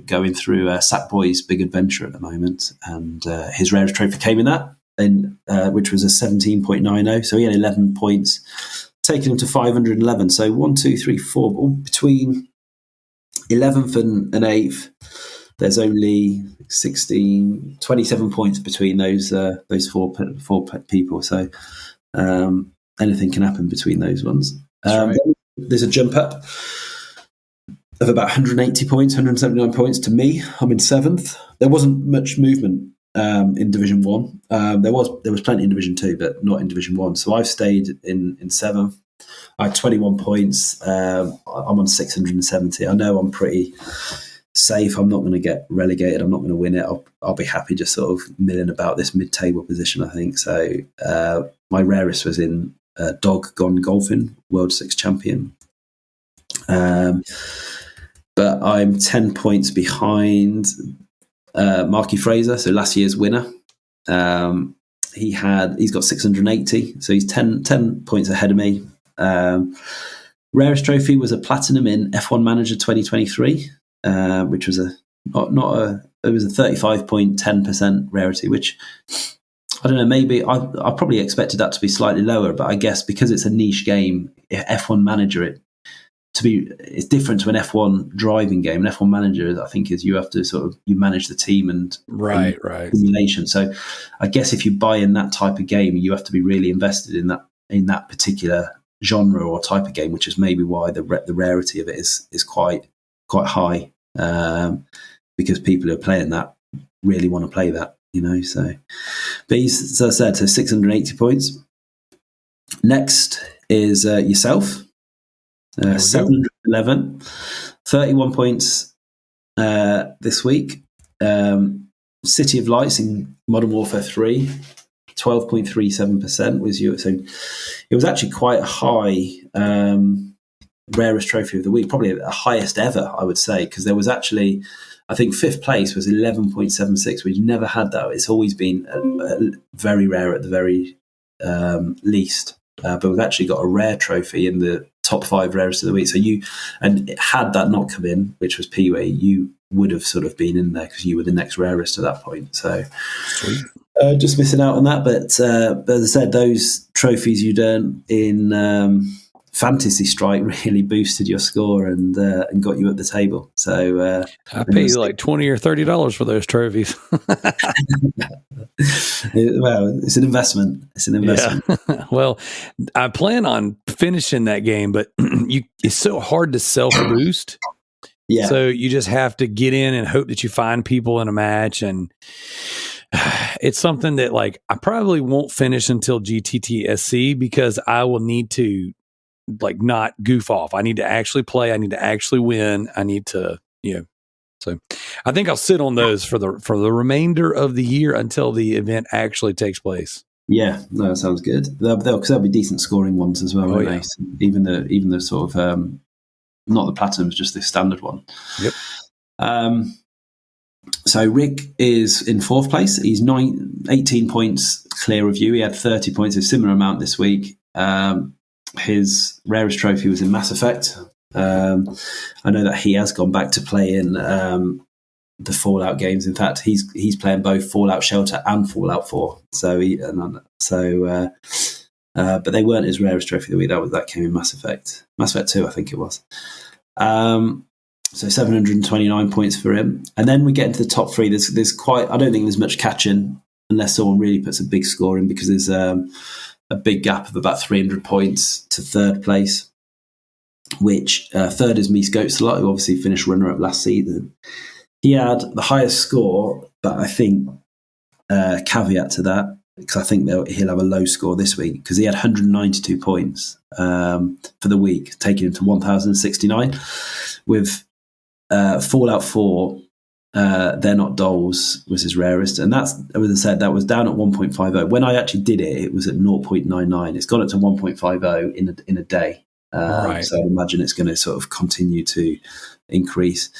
going through Sackboy's Big Adventure at the moment, and his rarest trophy came in that, which was a 17.90, so he had 11 points, taking him to 511. So 1, 2, 3, 4, all between 11th and 8th, there's only 27 points between those four people. So anything can happen between those ones. Right. There's a jump up of about 180 points, 179 points to me. I'm in 7th. There wasn't much movement in Division 1. There was plenty in Division 2, but not in Division 1. So I've stayed in 7th. I had 21 points. I'm on 670. I know I'm pretty safe. I'm not going to get relegated. I'm not going to win it. I'll be happy just sort of milling about this mid-table position, I think. So my rarest was in Dog Gone Golfing, World 6 Champion. But I'm 10 points behind Marky Fraser, so last year's winner. He's got 680, so he's 10 points ahead of me. Rarest trophy was a platinum in F1 Manager 2023, which was it was a 35.10% rarity, which I don't know, maybe I probably expected that to be slightly lower, but I guess because it's a niche game, F1 Manager, it's different to an F1 driving game. An F1 manager, I think, is you have to you manage the team and right. simulation. So I guess if you buy in that type of game, you have to be really invested in that particular genre or type of game, which is maybe why the rarity of it is quite high, because people who are playing that really want to play that, so. But he's, as I said, 680 points. Next is yourself, 711, 31 points this week. City of Lights in Modern Warfare 3, 12.37% was you. So it was actually quite a high rarest trophy of the week, probably the highest ever, I would say, because there was actually, I think, fifth place was 11.76. We've never had that. It's always been very rare at the very least. But we've actually got a rare trophy in the top 5 rarest of the week. So had that not come in, which was Pee-wee, you would have sort of been in there because you were the next rarest at that point. So just missing out on that. But as I said, those trophies you'd earn in Fantasy Strike really boosted your score and got you at the table. So I pay you like $20 or $30 for those trophies. Well, it's an investment. Yeah. Well, I plan on finishing that game, but it's so hard to self boost. Yeah. So you just have to get in and hope that you find people in a match, and it's something that I probably won't finish until GTTSC, because I will need to not goof off. I need to actually play. I need to actually win. I need to, so I think I'll sit on those for the remainder of the year until the event actually takes place. Yeah, no, that sounds good. Because there'll be decent scoring ones as well, won't they? So even the sort of not the platinums, just the standard one. Yep. So Rick is in 4th place. He's 18 points clear of you. He had 30 points, a similar amount this week. His rarest trophy was in Mass Effect. I know that he has gone back to play in the Fallout games. In fact, he's playing both Fallout Shelter and Fallout 4. But they weren't his rarest trophy of the week. That came in Mass Effect 2, I think it was. So 729 points for him. And then we get into the top 3. There's quite. I don't think there's much catching unless someone really puts a big score in, because there's a big gap of about 300 points to 3rd place, which 3rd is Me Scopes a lot, who obviously finished runner-up last season. He had the highest score, but I think caveat to that, because I think he'll have a low score this week, because he had 192 points for the week, taking him to 1,069. With Fallout 4, They're Not Dolls was his rarest, and that's, as I said, that was down at 1.50. When I actually did it, it was at 0.99. It's gone up to 1.50 in a day. Right. So I'd imagine it's going to sort of continue to increase.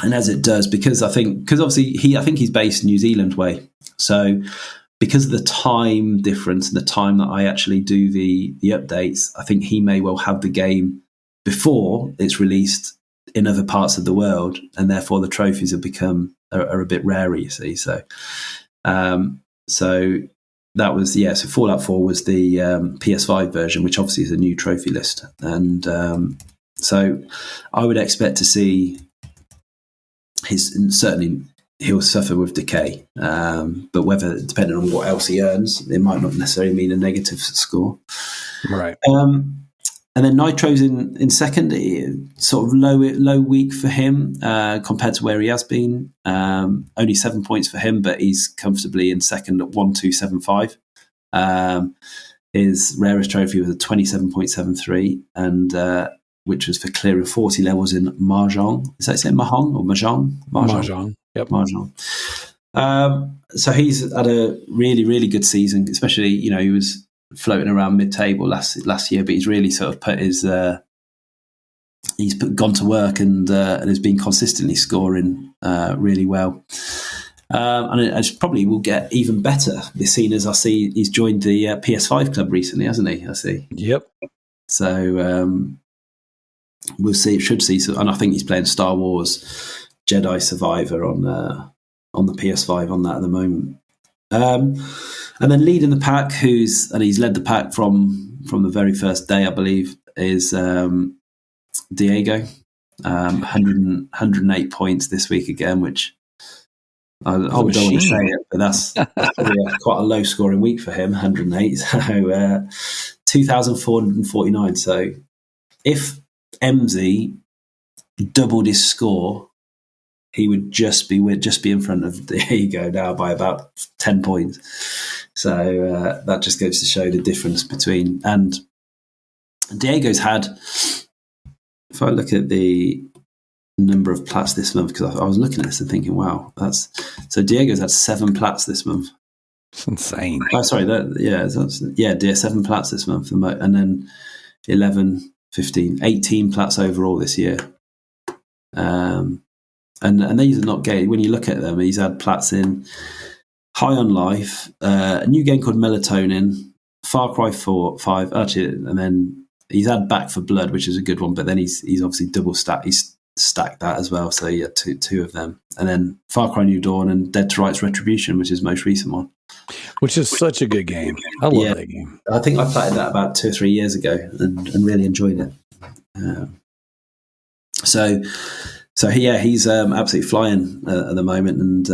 And as it does, because obviously I think he's based New Zealand way. So because of the time difference and the time that I actually do the updates, I think he may well have the game before it's released in other parts of the world, and therefore the trophies have become are a bit rarer, you see. So that was, so Fallout 4 was the PS5 version, which obviously is a new trophy list. And so I would expect to see certainly he'll suffer with decay, but whether, depending on what else he earns, it might not necessarily mean a negative score. Right. And then Nitro's in second, sort of low week for him compared to where he has been. Only 7 points for him, but he's comfortably in second at 1,275. His rarest trophy was a 27.73, and which was for clearing 40 levels in Mahjong. Is that say Mahjong or Mahjong? Mahjong. Yep. Mahjong. So he's had a really, really good season, especially, he was floating around mid-table last year, but he's really sort of put his gone to work and has been consistently scoring really well, and it probably will get even better this season, as I see he's joined the PS5 club recently, hasn't he? I see. Yep. So we'll see. Should see. And I think he's playing Star Wars Jedi Survivor on the PS5 on that at the moment. And then leading the pack, he's led the pack from the very first day, I believe, is Diego. 108 points this week again, which I don't want to say it, but that's probably quite a low scoring week for him, 108. So 2,449. So if MZ doubled his score, he would just be in front of Diego now by about 10 points. So that just goes to show the difference between. And Diego's had, if I look at the number of plats this month, because I was looking at this and thinking, wow, Diego's had 7 plats this month. It's insane. Oh, sorry, 7 plats this month, and then 11, 15, 18 plats overall this year. And these are not gay. When you look at them, he's had plats in High on Life, a new game called Melatonin, Far Cry 5, actually, and then he's had Back for Blood, which is a good one, but then he's obviously double stacked. He's stacked that as well, so he had two of them. And then Far Cry New Dawn and Dead to Rights Retribution, which is the most recent one. Which is such a good game. I love that game. I think I played that about 2 or 3 years ago and really enjoyed it. He's absolutely flying at the moment, and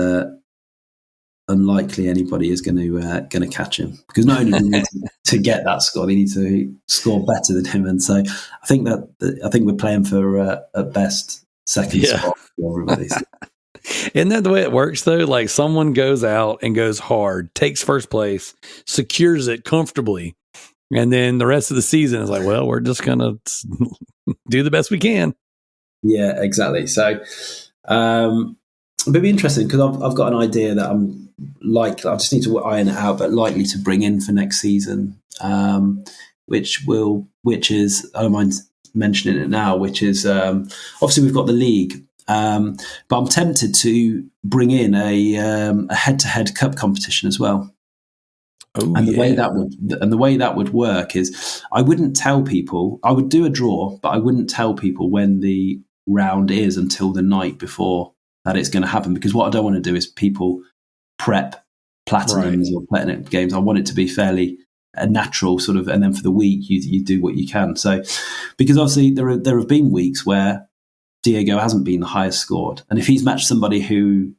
unlikely anybody is going to catch him, because not only do they need to get that score, they need to score better than him. And so I think we're playing for at best second spot for everybody. Isn't that the way it works though? Like someone goes out and goes hard, takes first place, secures it comfortably, and then the rest of the season is like, well, we're just gonna do the best we can. Yeah, exactly. So it'd be interesting, because I've got an idea that I just need to iron it out, but likely to bring in for next season, which is, I don't mind mentioning it now, which is obviously we've got the league, but I'm tempted to bring in a head-to-head cup competition as well. Oh, and the way that would work is, I wouldn't tell people. I would do a draw, but I wouldn't tell people when the round is until the night before that it's going to happen, because what I don't want to do is people prep platinums or platinum games. I want it to be fairly a natural sort of, and then for the week you do what you can. So, because obviously there have been weeks where Diego hasn't been the highest scored, and if he's matched somebody who's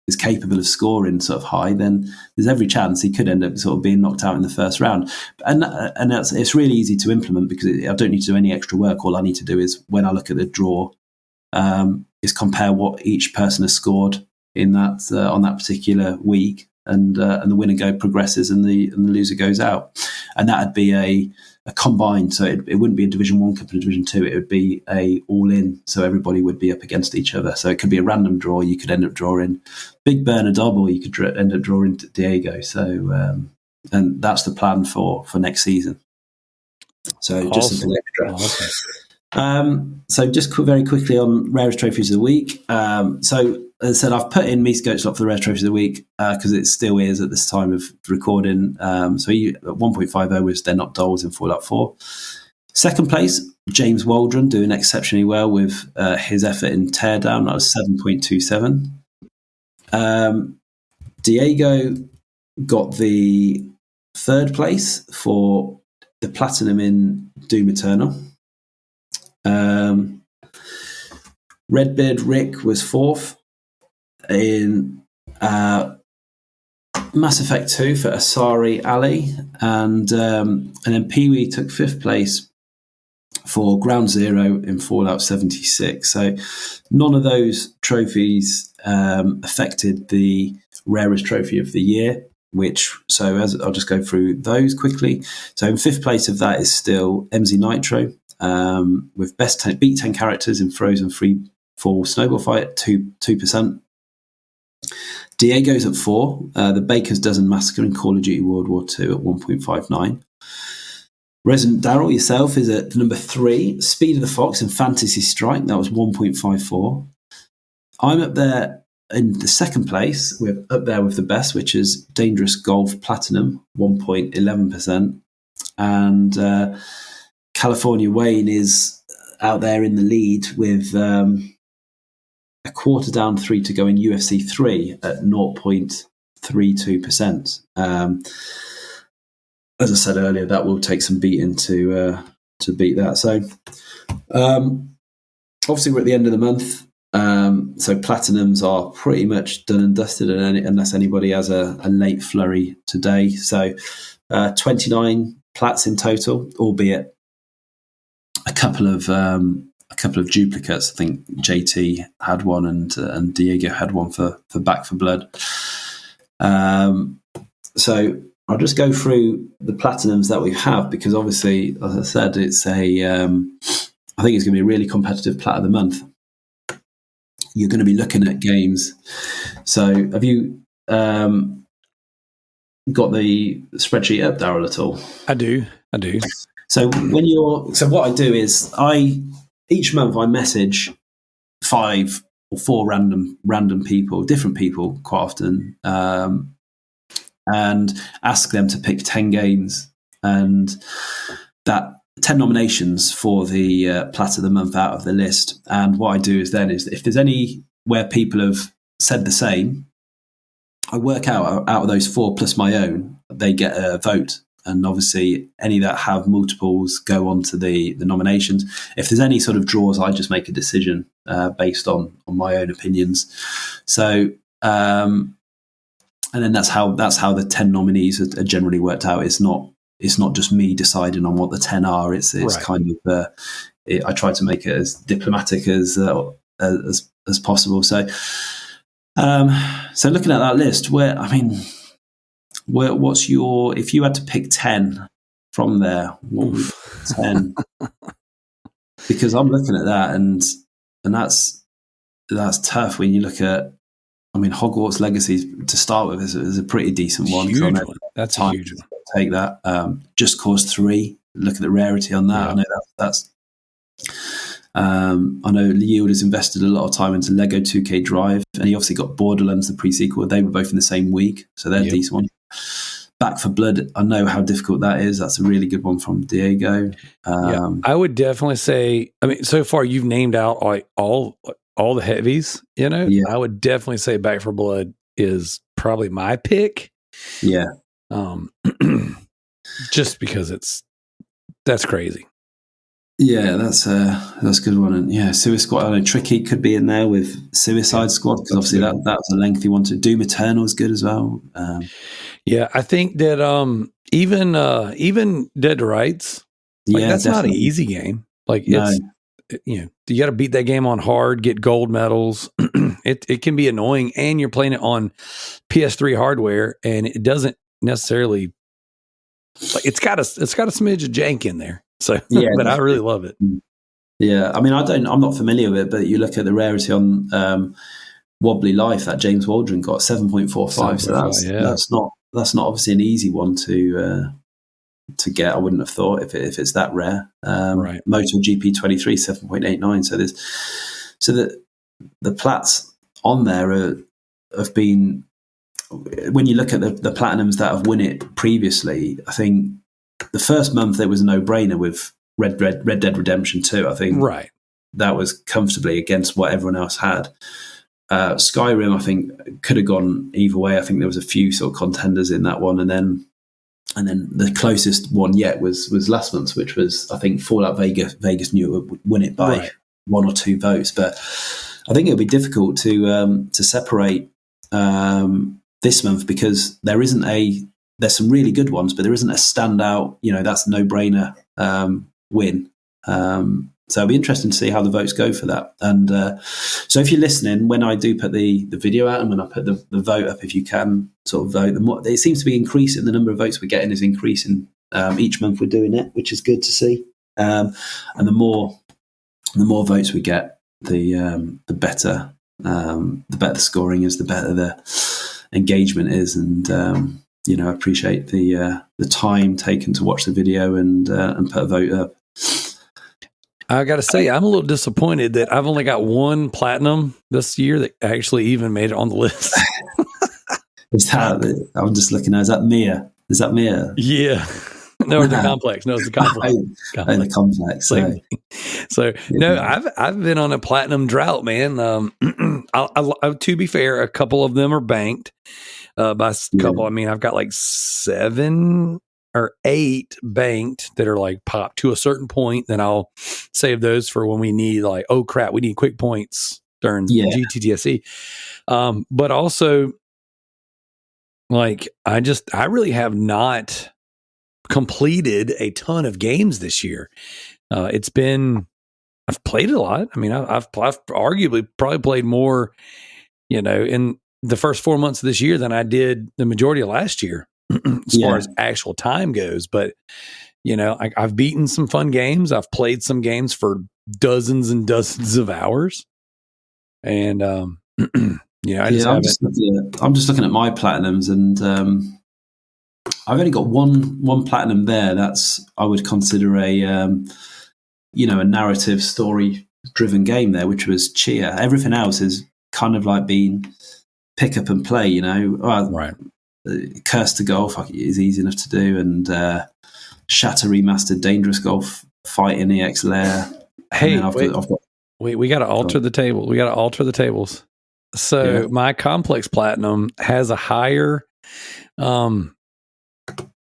is capable of scoring sort of high, then there's every chance he could end up sort of being knocked out in the first round. And it's really easy to implement, because I don't need to do any extra work. All I need to do is, when I look at the draw, is compare what each person has scored in that on that particular week, and the winner progresses, and the loser goes out. And that'd be a combined, so it wouldn't be a Division 1 Cup and a Division 2, it would be a all-in, so everybody would be up against each other. So it could be a random draw. You could end up drawing Big Bernardob, or you could end up drawing Diego. So and that's the plan for next season. So just something extra. Awesome. So just very quickly on rarest trophies of the week. So as I said, I've put in Meese Goat Slot for the rarest trophies of the week, because it still is at this time of recording. So he at 1.50 was They're Not Dolls in Fallout 4. Second place, James Waldron, doing exceptionally well with his effort in Teardown. That was 7.27. Diego got the third place for the platinum in Doom Eternal. Redbeard Rick was fourth in Mass Effect 2 for Asari Ali, and then Pee-wee took fifth place for Ground Zero in Fallout 76. So none of those trophies affected the rarest trophy of the year, as I'll just go through those quickly. So in fifth place of that is still MZ Nitro, with beat 10 characters in Frozen Free Fall Snowball Fight at 2%. Diego's at 4. The Baker's Dozen Massacre in Call of Duty World War II at 1.59. Resident Daryl yourself is at number 3. Speed of the Fox and Fantasy Strike, that was 1.54. I'm up there in the second place. We're up there with the best, which is Dangerous Golf Platinum, 1.11%. And California Wayne is out there in the lead with a quarter down 3 to go in UFC 3 at 0.32%. as I said earlier, that will take some beating to beat that. So obviously we're at the end of the month. So platinums are pretty much done and dusted, unless anybody has a late flurry today. So 29 plats in total, albeit a couple of duplicates. I think JT had one and Diego had one for Back for Blood. So I'll just go through the platinums that we have, because obviously, as I said, it's I think it's going to be a really competitive plat of the month. You're going to be looking at games. So have you got the spreadsheet up, Darryl, at all? I do. So what I do is each month I message 5 or 4 random people, different people quite often, and ask them to pick 10 games, and that 10 nominations for the plat of the month out of the list. And what I do is if there's any where people have said the same, I work out of those 4 plus my own, they get a vote. And obviously any that have multiples go on to the nominations. If there's any sort of draws, I just make a decision based on my own opinions. So and then that's how the 10 nominees are generally worked out. It's not just me deciding on what the 10 are. It's right. Kind of I try to make it as diplomatic as possible. So looking at that list, what's your, if you had to pick 10 from there, what would 10? Because I'm looking at that and that's tough when you look at, Hogwarts Legacy to start with is a pretty decent one. Huge one. That's a huge one. Take that. Just Cause 3. Look at the rarity on that. Yeah. I know that's. I know Yield has invested a lot of time into Lego 2K Drive, and he obviously got Borderlands, the pre-sequel. They were both in the same week, so they're decent ones. Back for Blood, I know how difficult that is. That's a really good one from Diego. I would definitely say. So far you've named out all the heavies, I would definitely say Back for Blood is probably my pick. Yeah. Just because that's crazy. Yeah, that's a good one. And yeah, Suicide Squad, I know Tricky could be in there with Suicide Squad, because obviously that was a lengthy one. Doom Eternal is good as well. I think that even Dead to Rights, that's definitely not an easy game. It's you got to beat that game on hard, get gold medals. It can be annoying, and you're playing it on PS3 hardware, and it doesn't necessarily it's got a smidge of jank in there. So yeah, but I really love it. Yeah, I'm not familiar with it, but you look at the rarity on Wobbly Life that James Waldron got 7.45. So that's not obviously an easy one to get. I wouldn't have thought if it's that rare. Right. MotoGP 23 7.89. So the plats on there have been, when you look at the platinums that have won it previously, I think the first month there was a no-brainer with Red Dead Redemption 2. I think that was comfortably against what everyone else had. Skyrim, I think, could have gone either way. I think there was a few sort of contenders in that one, and then the closest one yet was last month, which was, I think, Fallout Vegas. Vegas knew it would win it by 1 or 2 votes, but I think it'll be difficult to separate this month, because there's some really good ones, but there isn't a standout. That's a no-brainer win. So it'll be interesting to see how the votes go for that. And so if you're listening, when I do put the video out and when I put the vote up, if you can sort of vote, the more, it seems to be increasing. The number of votes we're getting is increasing each month we're doing it, which is good to see. And the more votes we get, the better the scoring is, the better the engagement is. And I appreciate the time taken to watch the video and put a vote up. I got to say, I'm a little disappointed that I've only got 1 platinum this year that actually even made it on the list. I'm just looking at, is that Mia? Yeah. No, it's the complex. No, it's the complex. The complex. So no, I've been on a platinum drought, man. To be fair, a couple of them are banked. By a couple, I've got like 7 or 8 banked that are like pop to a certain point. Then I'll save those for when we need like, oh crap, we need quick points during GTTSE. But also, like, I really have not completed a ton of games this year. I've played a lot. I mean, I've arguably probably played more, in the first 4 months of this year than I did the majority of last year as far as actual time goes. But, I've beaten some fun games. I've played some games for dozens and dozens of hours. And, I'm just looking at my platinums, and I've only got one platinum there. That's, I would consider a narrative story driven game there, which was Chia. Everything else is kind of like being pick up and play, right. Curse to Golf is easy enough to do, and Shatter Remastered Dangerous Golf Fight in EX Lair. Hey, we got to alter the table. We got to alter the tables. So my Complex Platinum has a higher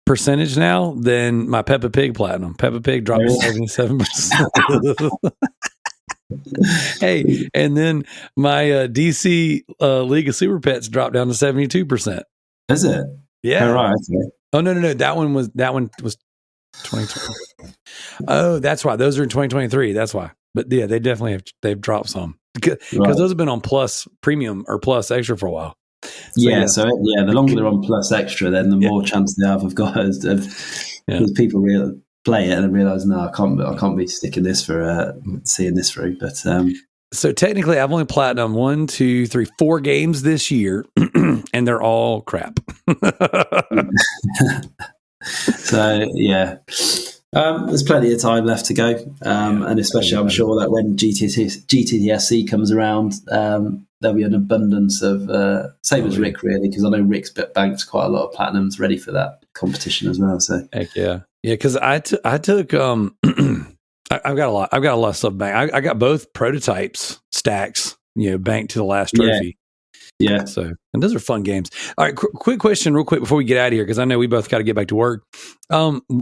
percentage now than my Peppa Pig Platinum. Peppa Pig dropped to 77%. Hey, and then my DC League of Super Pets dropped down to 72%. Is it? Yeah. Oh, right. Okay. Oh no. That one was 2020. Oh, that's why. Those are in 2023. That's why. But yeah, they've dropped some because those have been on Plus Premium or Plus Extra for a while. So the longer they're on Plus Extra, then the more chance they have because people really play it and realize, no, I can't be sticking this for seeing this through. But so technically, I've only platinum 1, 2, 3, 4 games this year, and they're all crap. So there's plenty of time left to go, and especially I'm sure that when GTTSC comes around, there'll be an abundance of same as Rick, really, because I know Rick's banked quite a lot of platinums ready for that competition as well. So heck yeah, because I took I've got a lot of stuff banked. I got both prototypes stacks, banked to the last trophy. Yeah. So, and those are fun games. All right, quick question, real quick, before we get out of here, because I know we both got to get back to work.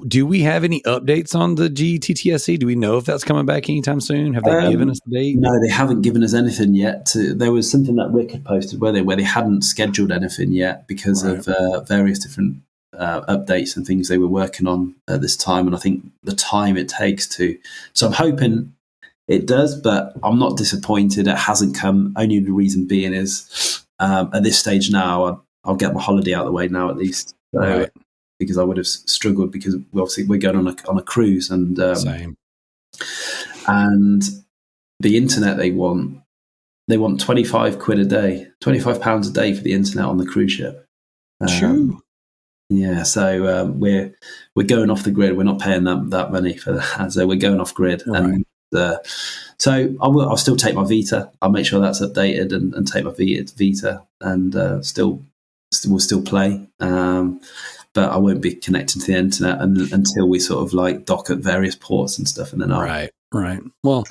Do we have any updates on the GTTSC? Do we know if that's coming back anytime soon? Have they given us the date? No, they haven't given us anything yet. There was something that Rick had posted where they hadn't scheduled anything yet because of various different updates and things they were working on at this time, and I think the time it takes to. So I'm hoping it does, but I'm not disappointed it hasn't come. Only the reason being is at this stage now, I'll get my holiday out of the way now at least, because I would have struggled because we're going on a cruise and same. And the internet they want £25 a day, £25 a day for the internet on the cruise ship. True. Yeah, so we're going off the grid. We're not paying that money for that, so we're going off grid. Right. And so I'll still take my Vita. I'll make sure that's updated and take my Vita and we'll still play. But I won't be connecting to the internet until we sort of like dock at various ports and stuff. And then Right. Well,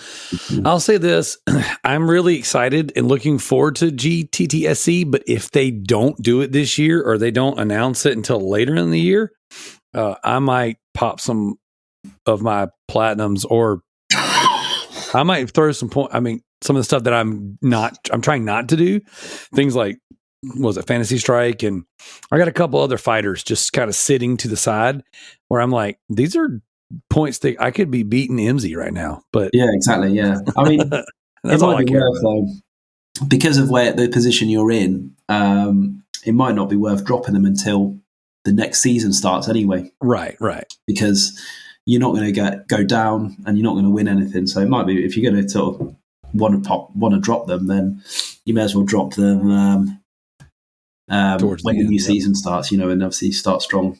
I'll say this. I'm really excited and looking forward to GTTSC, but if they don't do it this year or they don't announce it until later in the year, I might pop some of my platinums, or I might throw some some of the stuff that I'm trying not to do. Things like, Fantasy Strike, and I got a couple other fighters just kind of sitting to the side where I'm like, these are points that I could be beating MZ right now. But yeah, exactly. Yeah, I mean, that's all I care about. Though, because of the position you're in, it might not be worth dropping them until the next season starts anyway. Right. Because you're not going to go down and you're not going to win anything. So it might be, if you're going to sort of want to drop them, then you may as well drop them when the new season starts, and obviously start strong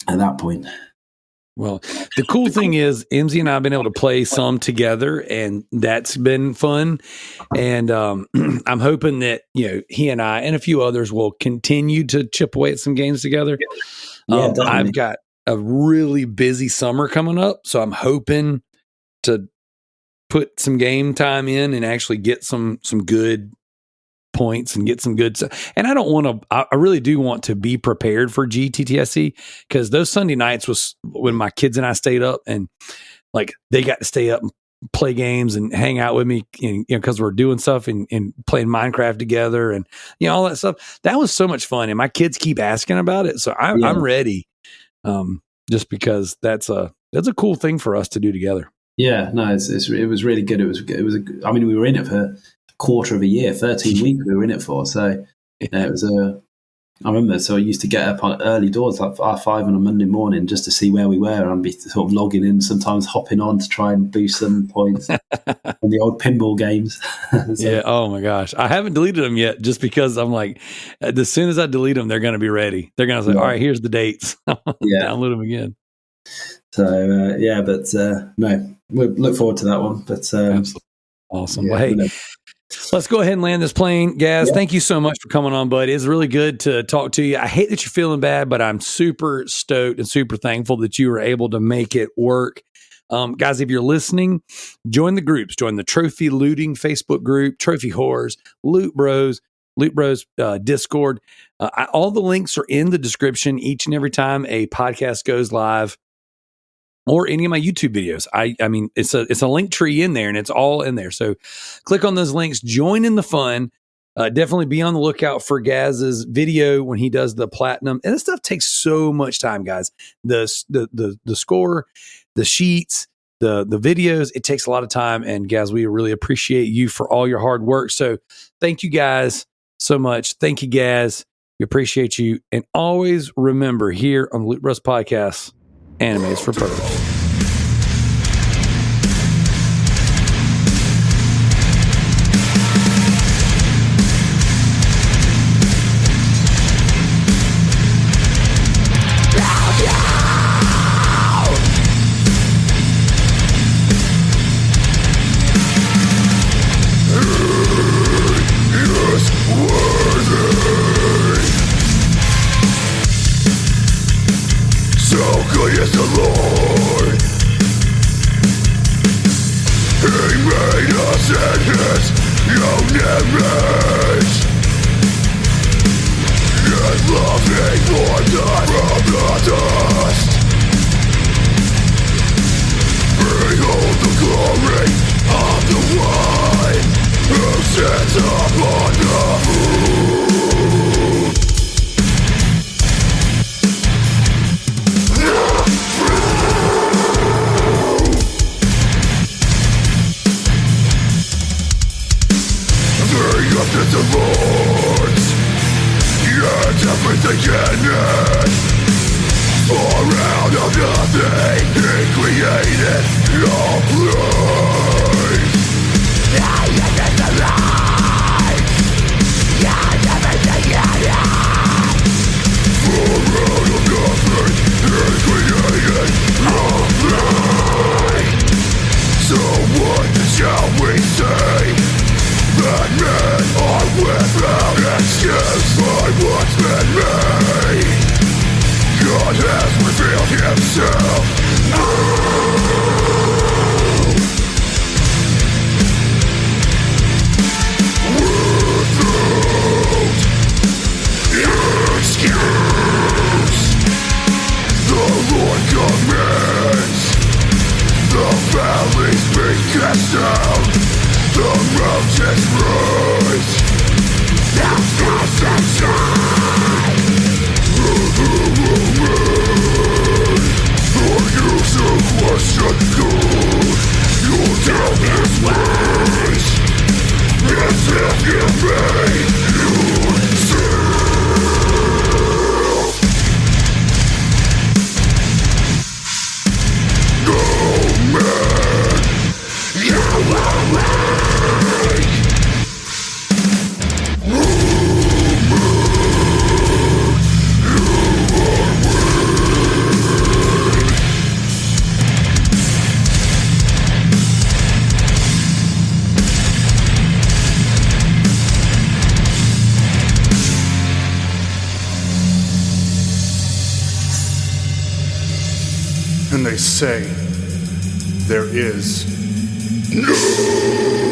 at that point. Well, the cool thing is MZ and I have been able to play some together, and that's been fun. And I'm hoping that, he and I and a few others will continue to chip away at some games together. Yeah, I've got a really busy summer coming up, so I'm hoping to put some game time in and actually get some good points and get some good stuff. And I don't want to, I really do want to be prepared for GTTSC, because those Sunday nights was when my kids and I stayed up, and like they got to stay up and play games and hang out with me, and, you know, because we're doing stuff and playing Minecraft together and, you know, all that stuff. That was so much fun. And my kids keep asking about it. So I'm ready. Just because that's a cool thing for us to do together. Yeah, no, it was really good. It was I mean, we were in it for a quarter of a year, 13 weeks we were in it for. So it was I remember, so I used to get up on early doors, like 5 on a Monday morning, just to see where we were, and be sort of logging in, sometimes hopping on to try and boost some points on the old pinball games. So, yeah. Oh my gosh. I haven't deleted them yet, just because I'm like, as soon as I delete them, they're going to be ready. They're going to say, all right, here's the dates. Download them again. So, no, we'll look forward to that one. But Absolutely. Awesome. Yeah, Well, hey, let's go ahead and land this plane. Guys, thank you so much for coming on, buddy. It's really good to talk to you. I hate that you're feeling bad, but I'm super stoked and super thankful that you were able to make it work. Guys, if you're listening, join the groups. Join the Trophy Looting Facebook group, Trophy Whores, Loot Bros Discord. All the links are in the description each and every time a podcast goes live, or any of my YouTube videos. I mean, it's a link tree in there, and it's all in there. So click on those links, join in the fun. Definitely be on the lookout for Gaz's video when he does the platinum. And this stuff takes so much time, guys. The score, the sheets, the videos, it takes a lot of time. And Gaz, we really appreciate you for all your hard work. So thank you guys so much. Thank you, Gaz. We appreciate you. And always remember, here on the Loot Bros Podcast, animes for purpose. And they say there is no